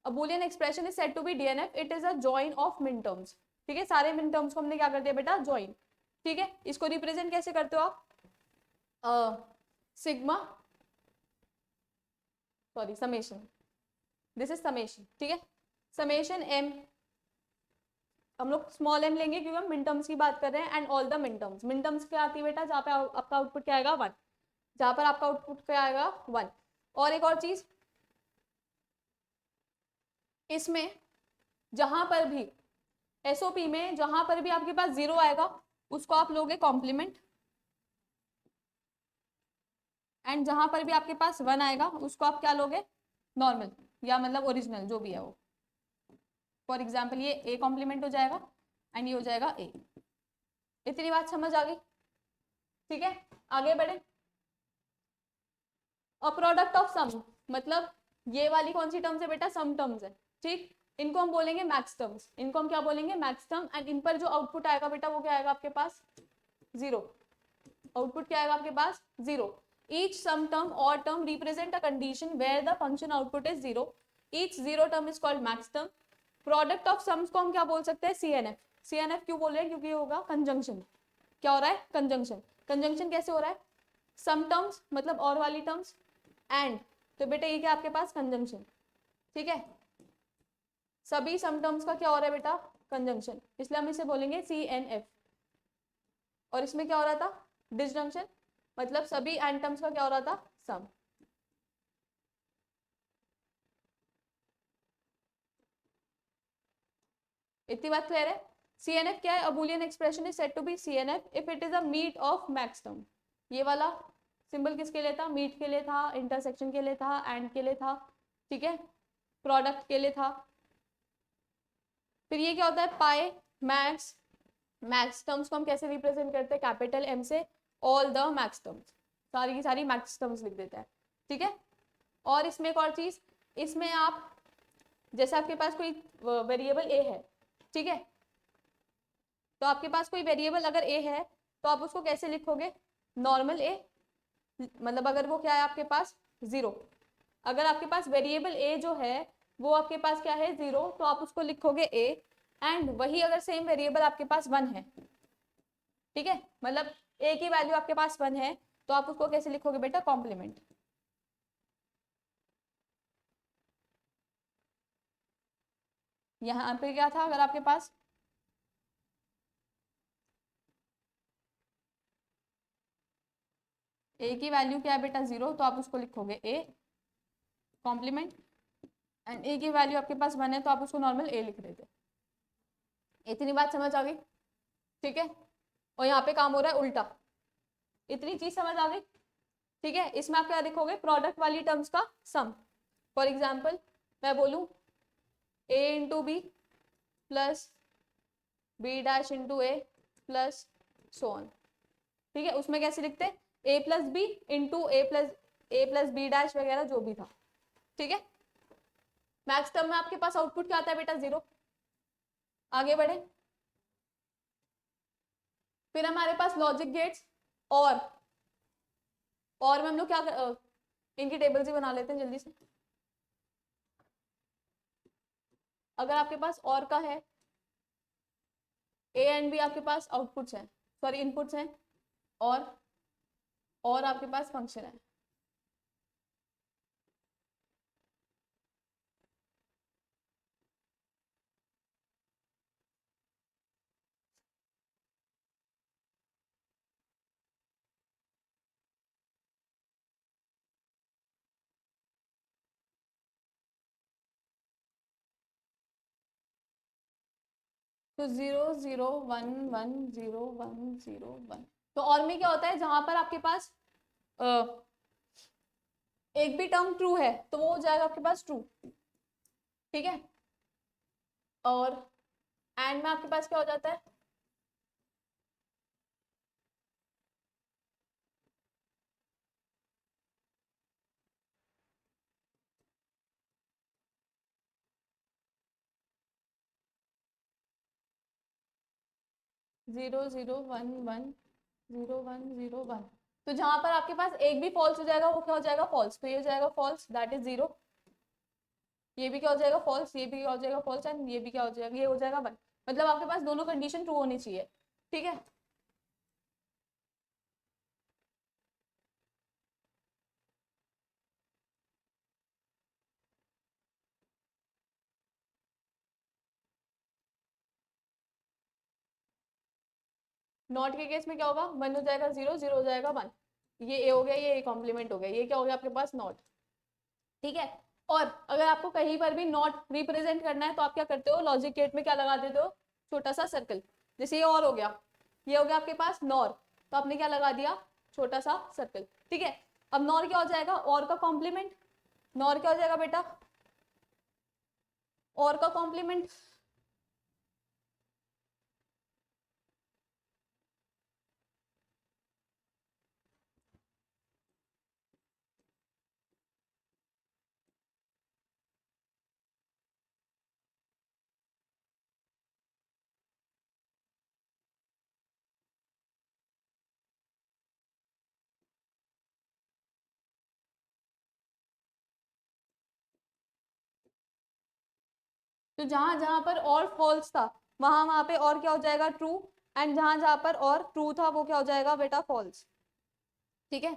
a boolean expression is said to be DNF, it is a join of min terms. ठीक है, सारे मिन टर्म्स को हमने क्या कर दिया बेटा जॉइन। ठीक है, इसको रिप्रेजेंट कैसे करते हो आप? Sigma, sorry summation, this is summation. ठीक है, समेशन m, हम लोग स्मॉल m लेंगे क्योंकि हम मिन टर्म्स की बात कर रहे हैं, एंड ऑल द मिन टर्म्स। मिन टर्म्स क्या आती है बेटा, जहाँ पे आपका आउटपुट क्या आएगा 1, जहाँ पर आपका आउटपुट क्या आएगा 1। और एक और चीज, इसमें जहां पर भी एसओपी में जहां पर भी आपके पास 0 आएगा उसको आप लोगे कॉम्प्लीमेंट, एंड जहां पर भी आपके पास 1 आएगा उसको आप क्या लोगे, नॉर्मल या मतलब ओरिजिनल जो भी है वो। फॉर एग्जाम्पल ये ए कॉम्प्लीमेंट हो जाएगा एंड ये हो जाएगा ए। इतनी बात समझ आ गई, ठीक है। आगे बढ़े। अ प्रोडक्ट ऑफ सम, मतलब ये वाली कौन सी टर्म्स है बेटा, सम टर्म्स है, ठीक। इनको हम बोलेंगे मैक्स टर्म्स, इनको हम क्या बोलेंगे, मैक्स टर्म। एंड इन पर जो आउटपुट आएगा बेटा वो क्या आएगा आपके पास, 0। आउटपुट क्या आएगा आपके पास, 0। ईच सम टर्म और term represent a condition where the function output is 0। Each 0 term is called max term. Product of sums को हम क्या बोल सकते हैं, CNF। CNF क्यों बोल रहे हैं, क्योंकि होगा कंजंक्शन। क्या हो रहा है, कंजंक्शन। कंजंक्शन कैसे हो रहा है, सम टर्म्स मतलब और वाली टर्म्स, एंड तो बेटा ये क्या आपके पास कंजंक्शन, ठीक है। सभी सम टर्म्स का क्या हो रहा है बेटा, कंजंक्शन, इसलिए हम इसे बोलेंगे CNF। और इसमें क्या हो रहा था, डिसजंक्शन, मतलब सभी एंड टर्म्स का क्या हो रहा था, सम। इतनी बात क्लियर है। CNF क्या है, a boolean expression is said to be CNF if it is a meet of max term. ये वाला सिंबल किसके लिए था, मीट के लिए था, इंटरसेक्शन के लिए था, एंड के लिए था, ठीक है, प्रोडक्ट के लिए था। फिर ये क्या होता है, पाए मैक्स। मैक्स टर्म्स को हम कैसे रिप्रेजेंट करते हैं, कैपिटल M से, ऑल द मैक्स टर्म्स, सारी की सारी मैक्स टर्म्स लिख देते हैं, ठीक है। और इसमें एक और चीज, इसमें आप जैसे आपके पास कोई वेरिएबल a है, ठीक है, तो आपके पास कोई वेरिएबल अगर a है तो आप उसको कैसे लिखोगे, नॉर्मल a, मतलब अगर वो क्या है आपके पास 0। अगर आपके पास वेरिएबल a जो है वो आपके पास क्या है 0, तो आप उसको लिखोगे a। एंड वही अगर सेम वेरिएबल आपके पास 1 है, ठीक है, मतलब a की वैल्यू आपके पास 1 है, तो आप उसको कैसे लिखोगे बेटा, कॉम्प्लीमेंट। यहाँ पे क्या था, अगर आपके पास a की वैल्यू क्या है बेटा 0, तो आप उसको लिखोगे a कॉम्प्लीमेंट। एंड a की वैल्यू आपके पास 1 है तो आप उसको नॉर्मल a लिख देते। इतनी बात समझ आ गई, ठीक है। और यहाँ पे काम हो रहा है उल्टा, इतनी चीज समझ आ गई, ठीक है। इसमें आप क्या लिखोगे, प्रोडक्ट वाली टर्म्स का सम। फॉर एग्जाम्पल मैं बोलूं a into B plus B dash into A plus so on, ठीक है। उसमें कैसे लिखते हैं, a plus B into A plus B dash वगैरह जो भी था, ठीक है। मैक्स टर्म में आपके पास आउटपुट क्या आता है बेटा, 0। आगे बढ़े। फिर हमारे पास लॉजिक गेट्स, और में हम लोग क्या इनकी टेबल्स ही बना लेते हैं जल्दी से। अगर आपके पास और का है, ए एंड बी आपके पास आउटपुट्स हैं, सॉरी इनपुट्स हैं, और आपके पास फंक्शन है। तो 0 0 1 1 0 1 0 1। तो और में क्या होता है, जहां पर आपके पास एक भी टर्म ट्रू है तो वो हो जाएगा आपके पास ट्रू, ठीक है। और एंड में आपके पास क्या हो जाता है, 0 0 1 1 0 1 0 1। तो जहां पर आपके पास एक भी फॉल्स हो जाएगा वो क्या हो जाएगा, फॉल्स। तो ये हो जाएगा फॉल्स, दैट इज 0। ये भी क्या हो जाएगा फॉल्स, ये भी क्या हो जाएगा फॉल्स, एंड ये भी क्या हो जाएगा, ये हो जाएगा 1। मतलब आपके पास दोनों कंडीशन ट्रू होनी चाहिए, ठीक है। नॉट के केस में क्या होगा, 1 हो जाएगा 0, 0 हो जाएगा 1, ये ए हो गया, ये ए कॉम्प्लीमेंट हो गया, ये क्या हो गया आपके पास नॉट। ठीक है, और अगर आपको कहीं पर भी नॉट रिप्रेजेंट करना है तो आप क्या करते हो, लॉजिक गेट में क्या लगा देते हो, छोटा सा सर्कल। जैसे ये और हो गया, ये हो गया आपके पास नॉर, तो आपने क्या लगा दिया, छोटा सा सर्कल। ठीक है, अब नॉर क्या हो जाएगा, और का कॉम्प्लीमेंट। नॉर क्या हो जाएगा बेटा, और का कॉम्प्लीमेंट। तो जहां जहां पर और फॉल्स था वहां वहां पे और क्या हो जाएगा, ट्रू। एंड जहां जहां पर और ट्रू था वो क्या हो जाएगा बेटा, फॉल्स। ठीक है,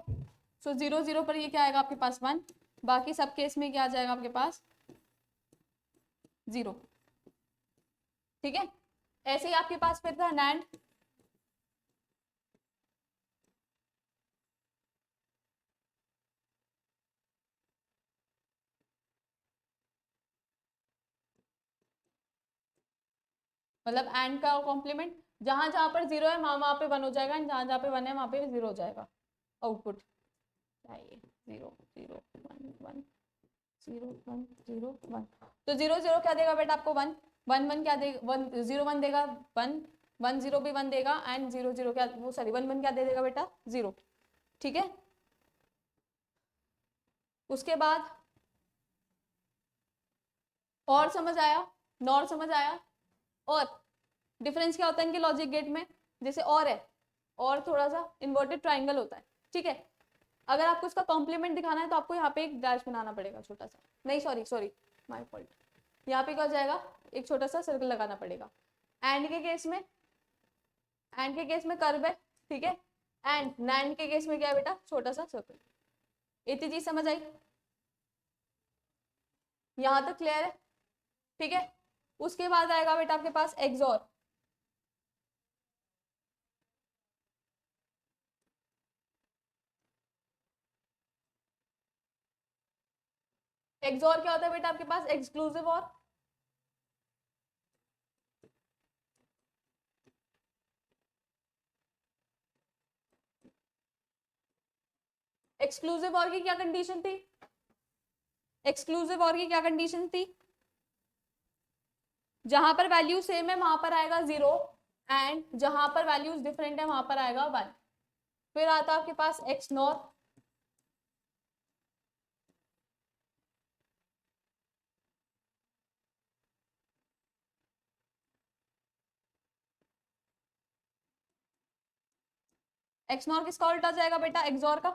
सो 0 0 पर ये क्या आएगा आपके पास 1, बाकी सब केस में क्या आ जाएगा आपके पास 0। ठीक है, ऐसे ही आपके पास फिर था नैंड। मतलब एंड का कॉम्प्लीमेंट, जहां जहां पर 0 है वहां वहां पे 1 हो जाएगा, एंड जहां जहां पे 1 है वहां पे 0 हो जाएगा आउटपुट। ये 0 0 1 1 0 1 0 1, तो 0 0 क्या देगा बेटा आपको 1 1 1 क्या देगा, 1 0 1 देगा 1 1 0 भी 1 देगा, एंड 0 0 क्या, वो सॉरी 1 1 क्या दे देगा बेटा 0। ठीक है, उसके बाद और समझ आया, नॉर समझ आया। और डिफरेंस क्या होता है इनके लॉजिक गेट में, जैसे और है, और थोड़ा सा इन्वर्टेड ट्राइंगल होता है। ठीक है, अगर आपको इसका कॉम्प्लीमेंट दिखाना है तो आपको यहाँ पे एक डैश बनाना पड़ेगा छोटा सा, नहीं सॉरी सॉरी माय फॉल्ट, यहाँ पे क्या हो जाएगा, एक छोटा सा सर्कल लगाना पड़ेगा। एंड के केस में, एंड के केस में कर्व है। ठीक है, एंड नैंड के केस में क्या है बेटा, छोटा सा सर्कल। इतनी चीज समझ आई, यहाँ तक क्लियर है। ठीक है, उसके बाद आएगा बेटा आपके पास एक्सॉर। एक्सॉर क्या होता है बेटा आपके पास, एक्सक्लूसिव और। एक्सक्लूसिव और की क्या कंडीशन थी, एक्सक्लूसिव और की क्या कंडीशन थी, जहां पर वैल्यू सेम है वहां पर आएगा 0, एंड जहां पर वैल्यूज डिफरेंट है वहां पर आएगा 1। फिर आता है आपके पास एक्स नॉर। एक्स नॉर किसका उल्टा जाएगा बेटा, एक्सॉर का।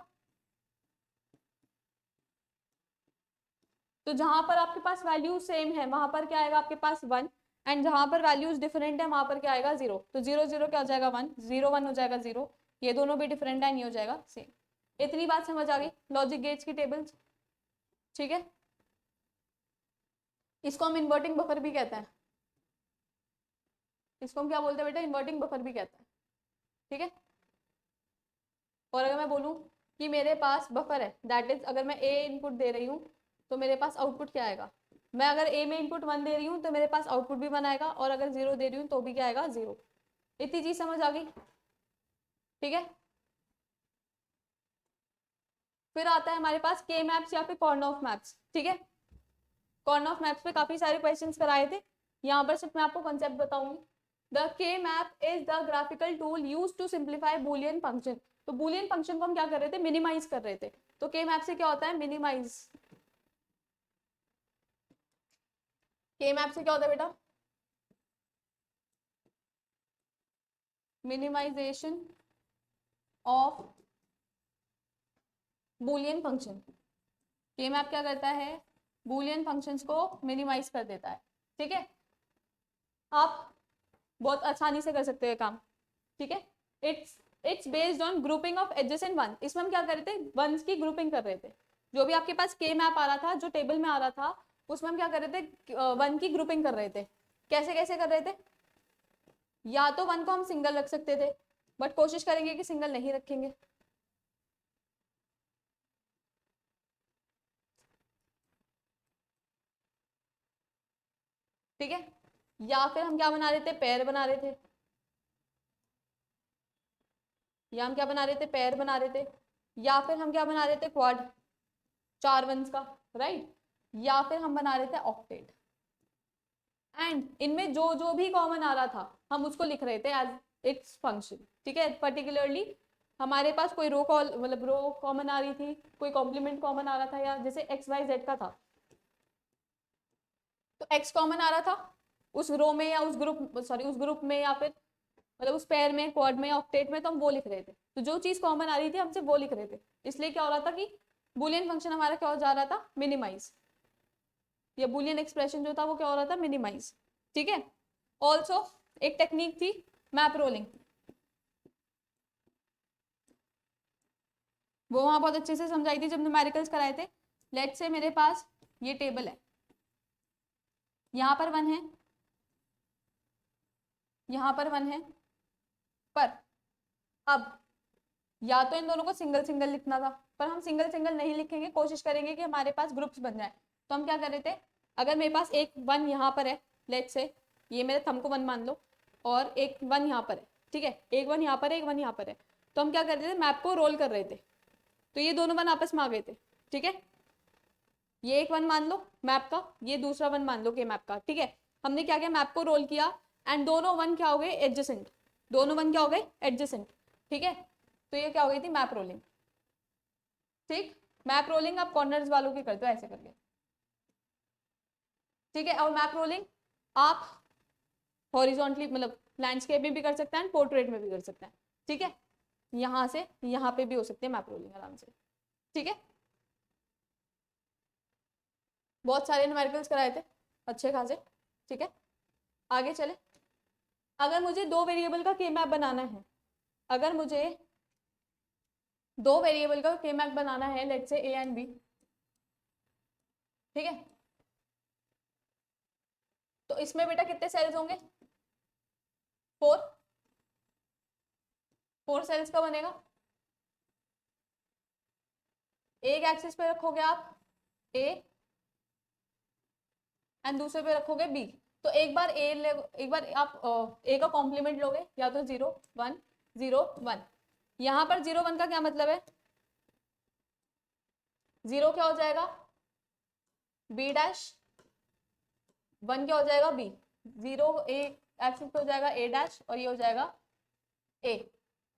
तो जहां पर आपके पास वैल्यू सेम है वहां पर क्या आएगा आपके पास 1, एंड जहां पर वैल्यूज डिफरेंट है वहां पर क्या आएगा 0। तो 0 0 क्या हो जाएगा 1, 0 1 हो जाएगा 0, ये दोनों भी डिफरेंट है, नहीं हो जाएगा सेम। इतनी बात समझ आ गई लॉजिक गेट्स की टेबल्स। ठीक है, इसको हम इन्वर्टिंग बफर भी कहते हैं, इसको हम क्या बोलते हैं बेटा, इन्वर्टिंग बफर भी कहते हैं। ठीक है, और अगर मैं बोलूं कि मेरे पास बफर है, दैट इज अगर मैं ए इनपुट दे रही हूँ तो मेरे पास आउटपुट क्या आएगा, मैं अगर ए में इनपुट 1 दे रही हूँ तो मेरे पास आउटपुट भी 1 आएगा, और अगर 0 दे रही हूँ तो भी क्या आएगा 0। इतनी चीज समझ आ गई। ठीक है, फिर आता है हमारे पास के मैप्स या फिर कॉर्न ऑफ मैप्स। ठीक है, कॉर्न ऑफ मैप्स पे काफी सारे क्वेश्चन कराए थे, यहाँ पर सिर्फ मैं आपको कंसेप्ट बताऊंगी। The K map is the graphical tool use to simplify Boolean function. तो बुलियन फंक्शन को हम क्या कर रहे थे, मिनिमाइज कर रहे थे। तो के मैप से क्या होता है, मिनिमाइज। के मैप से क्या होता है बेटा, मिनिमाइजेशन ऑफ बुलियन फंक्शन। के मैप क्या करता है, बुलियन फंक्शंस को मिनिमाइज कर देता है। ठीक है, आप बहुत आसानी से कर सकते हैं काम। ठीक है, it's it's based on grouping of adjacent one. इसमें हम क्या कर रहे थे, वंस की ग्रुपिंग कर रहे थे। जो भी आपके पास के मैप आ रहा था, जो टेबल में आ रहा था, उसमें हम क्या कर रहे थे, वन की ग्रुपिंग कर रहे थे। कैसे कैसे कर रहे थे, या तो वन को हम सिंगल रख सकते थे, बट कोशिश करेंगे कि सिंगल नहीं रखेंगे। ठीक है, या फिर हम क्या बना रहे थे, पेयर बना रहे थे, या हम क्या बना रहे थे, पेयर बना रहे थे, या फिर हम क्या बना रहे थे, क्वाड, 4 वंस का, राइट, या फिर हम बना रहे थे ऑक्टेट। एंड इनमें जो जो भी कॉमन आ रहा था हम उसको लिख रहे थे एज इट्स फंक्शन। ठीक है, पर्टिकुलरली हमारे पास कोई रो कॉल मतलब रो कॉमन आ रही थी, कोई कॉम्प्लीमेंट कॉमन आ रहा था, या जैसे एक्स वाई जेड का था तो एक्स कॉमन आ रहा था उस रो में या उस ग्रुप सॉरी उस ग्रुप में या फिर मतलब उस पेयर में, क्वाड में या ऑक्टेट में, तो हम वो लिख रहे थे। तो जो चीज कॉमन आ रही थी हम सिर्फ वो लिख रहे थे। इसलिए क्या हो रहा था कि बुलियन फंक्शन हमारा क्या हो जा रहा था, मिनिमाइज, या बुलियन एक्सप्रेशन जो था वो क्या हो रहा था, मिनिमाइज। ठीक है, ऑल्सो एक टेक्निक थी मैप रोलिंग, वो वहां बहुत अच्छे से समझाई थी जब न्यूमेरिकल्स कराए थे। लेट्स से मेरे पास ये टेबल है, यहाँ पर 1 है, यहाँ पर 1 है, पर अब या तो इन दोनों को सिंगल सिंगल लिखना था, पर हम सिंगल सिंगल नहीं लिखेंगे, कोशिश करेंगे कि हमारे पास ग्रुप्स बन जाए। तो हम क्या कर रहे थे, अगर मेरे पास एक 1 यहाँ पर है, लेट्स से ये मेरे थंब को 1 मान लो, और एक 1 यहाँ पर है, ठीक है, एक 1 यहाँ पर है, एक 1 यहाँ पर है, तो हम क्या कर रहे थे, मैप को रोल कर रहे थे, तो ये दोनों 1 आपस में आ गए थे। ठीक है, ये एक 1 मान लो मैप का, ये दूसरा 1 मान लो के मैप का। ठीक है, हमने क्या किया, मैप को रोल किया एंड दोनों 1 क्या हो गए, एडजेसेंट, दोनों 1 क्या हो गए, एडजेसेंट। ठीक है, तो ये क्या हो गई थी, मैप रोलिंग। ठीक, मैप रोलिंग आप कॉर्नर्स वालों की करते हो ऐसे करके। ठीक है, और मैप रोलिंग आप हॉरिजॉन्टली मतलब लैंडस्केप में भी कर सकते हैं, पोर्ट्रेट में भी कर सकते हैं। ठीक है, यहाँ से यहाँ पे भी हो सकती है मैप रोलिंग आराम से। ठीक है, बहुत सारे न्यूमेरिकल्स कराए थे अच्छे खासे। ठीक है, आगे चले। अगर मुझे 2 वेरिएबल का के मैप बनाना है, अगर मुझे 2 वेरिएबल का के मैप बनाना है, let's say A and B, ठीक है, तो इसमें बेटा कितने सेल्स होंगे, 4, 4 सेल्स का बनेगा। एक एक्सिस पे रखोगे आप ए एंड दूसरे पे रखोगे बी। तो एक बार एक बार आप ए का कॉम्प्लीमेंट लोगे, या तो 0 1 0 1। यहाँ पर 0 1 का क्या मतलब है, 0 क्या हो जाएगा, बी डैश, 1 क्या हो जाएगा, बी। 0 ए एक्सिस पे हो जाएगा ए डैश, और ये हो जाएगा ए।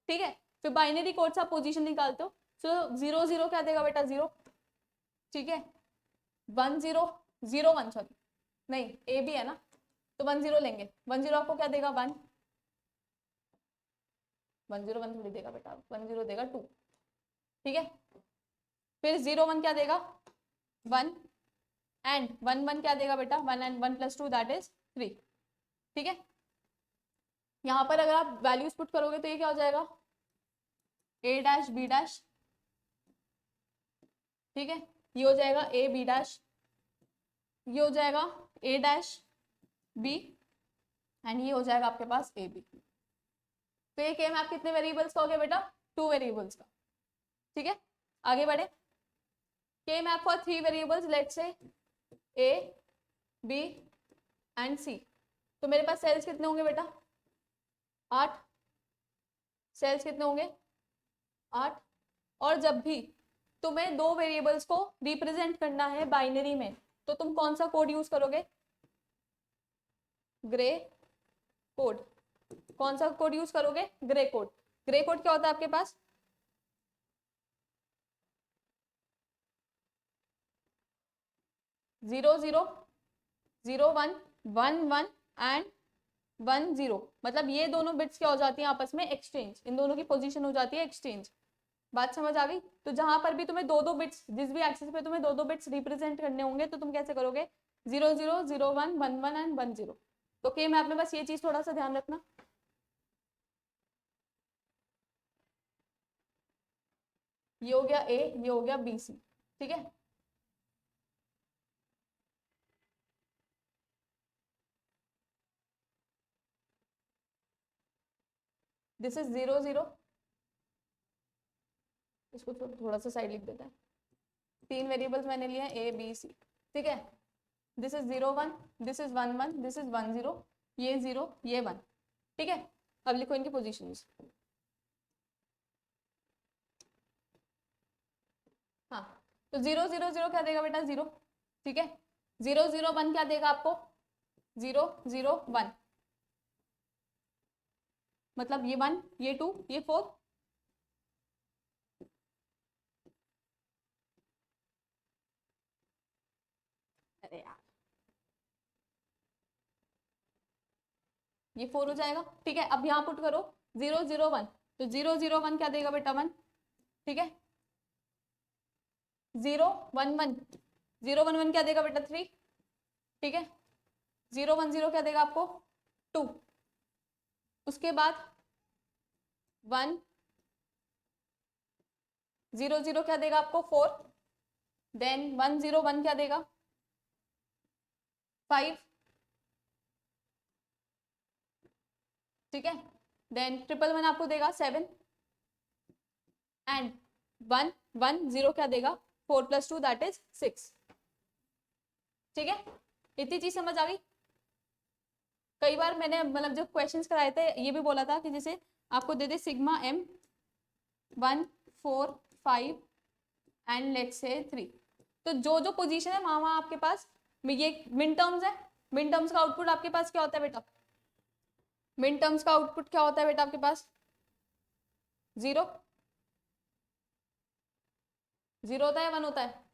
ठीक है, फिर बाइनरी कोड से आप पोजीशन निकालते हो, सो 0 0 क्या देगा बेटा, 0। ठीक है, 1 0 0 1 सॉरी नहीं, ए भी है ना, तो 1 0 लेंगे, 1 0 आपको क्या देगा, 1 1 0 1 थोड़ी देगा बेटा, 1 0 देगा 2। ठीक है, फिर 0 1 क्या देगा, 1 एंड 1 1 क्या देगा बेटा, 1 एंड 1 + 2 दैट इज 3। ठीक है, यहाँ पर अगर आप वैल्यूज पुट करोगे तो ये क्या हो जाएगा, ए डैश बी डैश। ठीक है, ये हो जाएगा ए बी डैश, ये हो जाएगा ए डैश बी, एंड ये हो जाएगा आपके पास ए बी। तो ये केम आप कितने वेरिएबल्स का हो गया बेटा, 2 वेरिएबल्स का। ठीक है, आगे बढ़े। के map for 3 variables, let's say A B and सी। तो मेरे पास सेल्स कितने होंगे बेटा, 8 सेल्स कितने होंगे, 8। और जब भी तुम्हें 2 वेरिएबल्स को रिप्रेजेंट करना है बाइनरी में, तो तुम कौन सा कोड यूज करोगे, ग्रे कोड। कौन सा कोड यूज करोगे, ग्रे कोड। ग्रे कोड क्या होता है आपके पास, 0 0 0 1 1 1 एंड 1 0। मतलब ये दोनों बिट्स क्या हो जाती हैं आपस में एक्सचेंज, इन दोनों की पोजीशन हो जाती है एक्सचेंज। बात समझ आ गई। तो जहां पर भी तुम्हें 2 बिट्स, जिस भी एक्सिस पे तुम्हें 2 बिट्स रिप्रेजेंट करने होंगे, तो तुम कैसे करोगे, 0 0 0 1 1 1 एंड 1 0। तो के मैप में बस ये चीज थोड़ा सा ध्यान रखना। ये हो गया ए, ये हो गया बी सी। ठीक है, दिस इज 0 0, इसको थोड़ा सा साइड लिख देता है। 3 वेरिएबल्स मैंने लिए हैं ए बी सी, ठीक है। This is 0 1, this is 1 1, this is 1 0, ये 0 ये 1, ठीक है। अब लिखो इनकी पोजीशंस। हाँ, तो 0 0 0 क्या देगा बेटा 0, ठीक है। 0 0 1 क्या देगा आपको 0 0 1, मतलब ये 1 ये 2 ये 4, अरे यार ये 4 हो जाएगा, ठीक है। अब यहाँ पुट करो 0 0 1, तो 0 0 1 क्या देगा बेटा 1, ठीक है। 0 1 1, 0 1 1 क्या देगा बेटा 3, ठीक है। 0 1 0 क्या देगा आपको 2, उसके बाद 1 0 0 क्या देगा आपको 4, देन 1 0 1 क्या देगा 5, ठीक है। देन 1 1 1 आपको देगा 7, एंड 1 1 0 क्या देगा 4 + 2 दैट इज 6, ठीक है। इतनी चीज समझ आ गई। कई बार मैंने मतलब जब क्वेश्चंस कराए थे ये भी बोला था कि जैसे आपको दे दे sigma m 1 4 5 and let's say 3, तो जो जो पोजीशन है वहां आपके पास ये मिन टर्म्स है। मिन टर्म्स का आउटपुट आपके पास क्या होता है बेटा, मिन टर्म्स का आउटपुट क्या होता है बेटा आपके पास 0 0 होता है 1 होता है,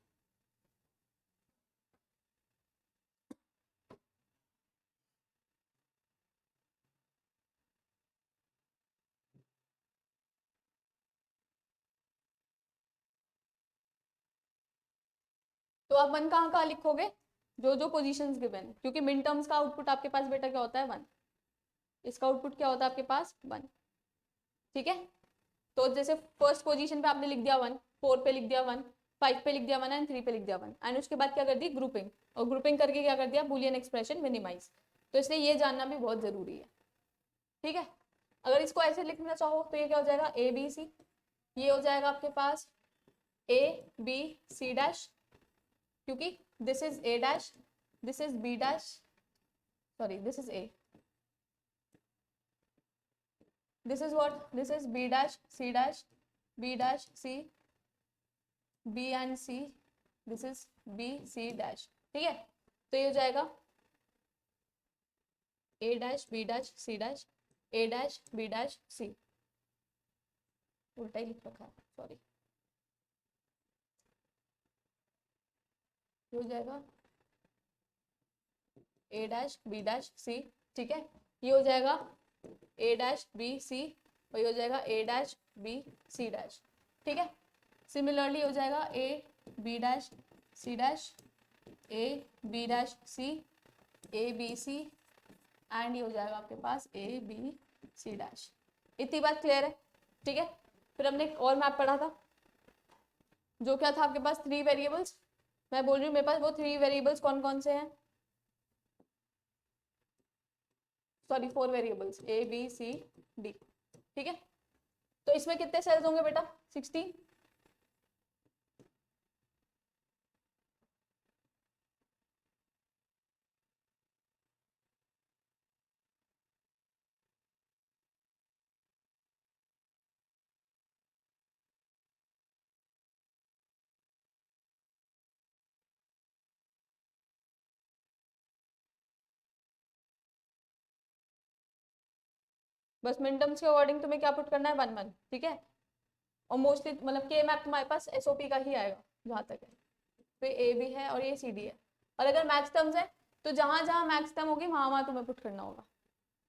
तो आप 1 कहाँ कहाँ लिखोगे जो जो पोजीशंस गिवन है, क्योंकि मिन टर्म्स का आउटपुट आपके पास बेटा क्या होता है 1, इसका आउटपुट क्या होता है आपके पास 1, ठीक है। तो जैसे फर्स्ट पोजीशन पे आपने लिख दिया 1, 4 पे लिख दिया 1, 5 पे लिख दिया 1 एंड 3 पे लिख दिया 1, एंड उसके बाद क्या कर दी ग्रुपिंग, और ग्रुपिंग करके क्या कर दिया बूलियन एक्सप्रेशन मिनिमाइज। तो इसलिए ये जानना भी बहुत जरूरी है, ठीक है। अगर इसको ऐसे लिखना चाहो तो ये क्या हो जाएगा ए बी सी, ये हो जाएगा आपके पास ए बी सी डैश, क्योंकि this is A dash, this is B dash, sorry this is A, this is what, this is b dash c dash, b dash c, b and c, this is b c dash, ठीक है। तो ये हो जाएगा a dash b dash c dash, a dash b dash c, उल्टा ही लिख रखा है सॉरी, हो जाएगा a dash b dash c, ठीक है। ये हो जाएगा a dash b c, और ये हो जाएगा a dash b c dash, ठीक है। सिमिलरली हो जाएगा a b dash c dash, a b dash c, a b c, and ये हो जाएगा आपके पास a b c dash। इतनी बात क्लियर है, ठीक है। फिर हमने एक और मैप पढ़ा था जो क्या था आपके पास 3 वेरिएबल्स, मैं बोल रही हूँ मेरे पास वो 3 वेरिएबल्स कौन कौन से हैं, sorry 4 variables a b c d, ठीक है। तो इसमें कितने सेल्स होंगे बेटा 16, बस मिन टर्म्स के अकॉर्डिंग तुम्हें क्या पुट करना है 1 1, ठीक है। और मोस्टली मतलब के मैप तुम्हारे पास एसओपी का ही आएगा जहां तक है, तो ए भी है और ये सी डी है, और अगर मैक्स टर्म्स है तो जहां जहां मैक्स टर्म होगी वहां वहां तुम्हें पुट करना होगा,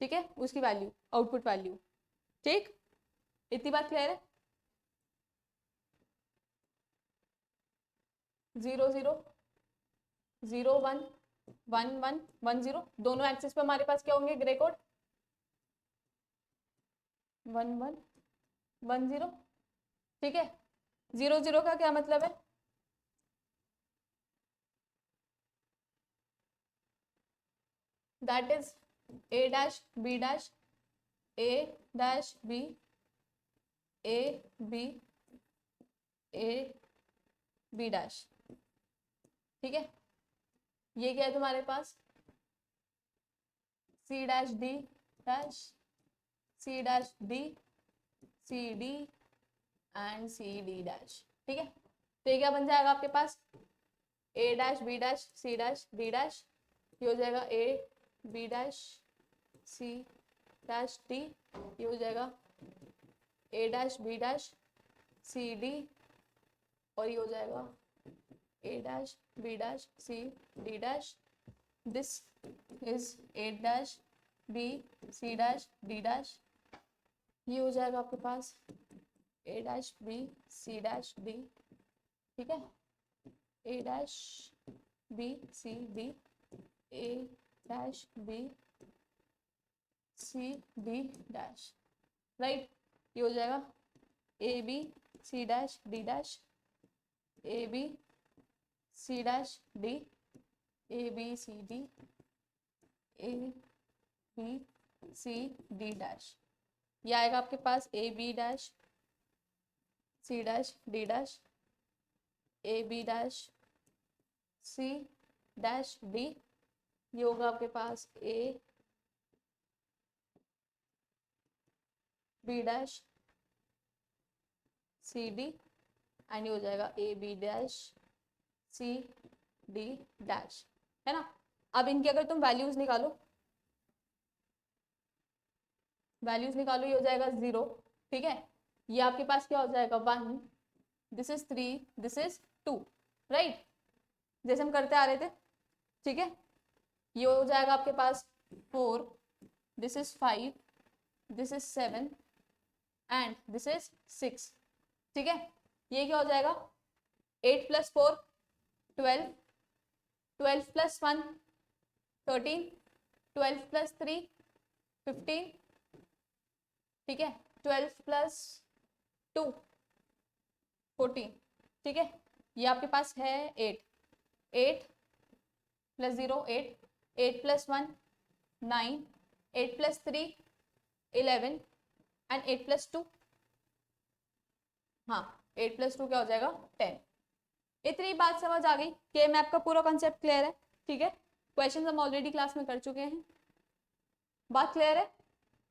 ठीक है, उसकी वैल्यू आउटपुट वैल्यू, ठीक। इतनी बात क्लियर है। 0 0 0 1 1 1 1 0, दोनों एक्सिस पे हमारे पास क्या होंगे ग्रे कोड 1 1 1 0, ठीक है। 0 0 का क्या मतलब है, that is a dash b dash A dash B, A B, A B dash, ठीक है। ये क्या है तुम्हारे पास, C dash D dash, C dash D, C D and C D dash, ठीक है। तो ये क्या बन जाएगा आपके पास, A dash B dash C dash D dash, ये हो जाएगा A B dash C dash D, ये हो जाएगा A dash B dash C D, और ये हो जाएगा A dash B dash C D dash. This is A dash B C dash D dash, ये हो जाएगा आपके पास A dash B C dash D, ठीक है। A dash B C D, A dash B C D dash, right. ये हो जाएगा A B C dash D dash, A B C dash D, A B C D, A B C D dash. ये आएगा आपके पास A B dash C dash D dash, A B dash C dash D, ये होगा आपके पास A B dash C D, and ये हो जाएगा A B dash C D dash, है ना। अब इनकी अगर तुम वैल्यूज निकालो, ये हो जाएगा 0, ठीक है। ये आपके पास क्या हो जाएगा 1, this is 3, this is 2, right, जैसे हम करते आ रहे थे, ठीक है। ये हो जाएगा आपके पास 4, this is 5, this is 7 and this is 6, ठीक है। ये क्या हो जाएगा 8 + 4 12, 12 + 1 13, 12 + 3 15, ठीक है, 12 + 2 14, ठीक है। ये आपके पास है 8, 8 + 0 8, 8 + 1 9, 8 + 3 11 एंड 8 + 2, हाँ 8 + 2 क्या हो जाएगा 10। इतनी बात समझ आ गई कि मैप का पूरा कॉन्सेप्ट क्लियर है, ठीक है। क्वेश्चन हम ऑलरेडी क्लास में कर चुके हैं, बात क्लियर है,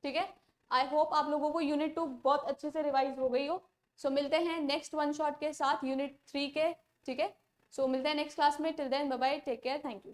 ठीक है। आई होप आप लोगों को यूनिट 2 बहुत अच्छे से रिवाइज हो गई हो। सो मिलते हैं नेक्स्ट वन शॉट के साथ यूनिट 3 के, ठीक है। सो मिलते हैं नेक्स्ट क्लास में, till then bye bye, take care, thank you.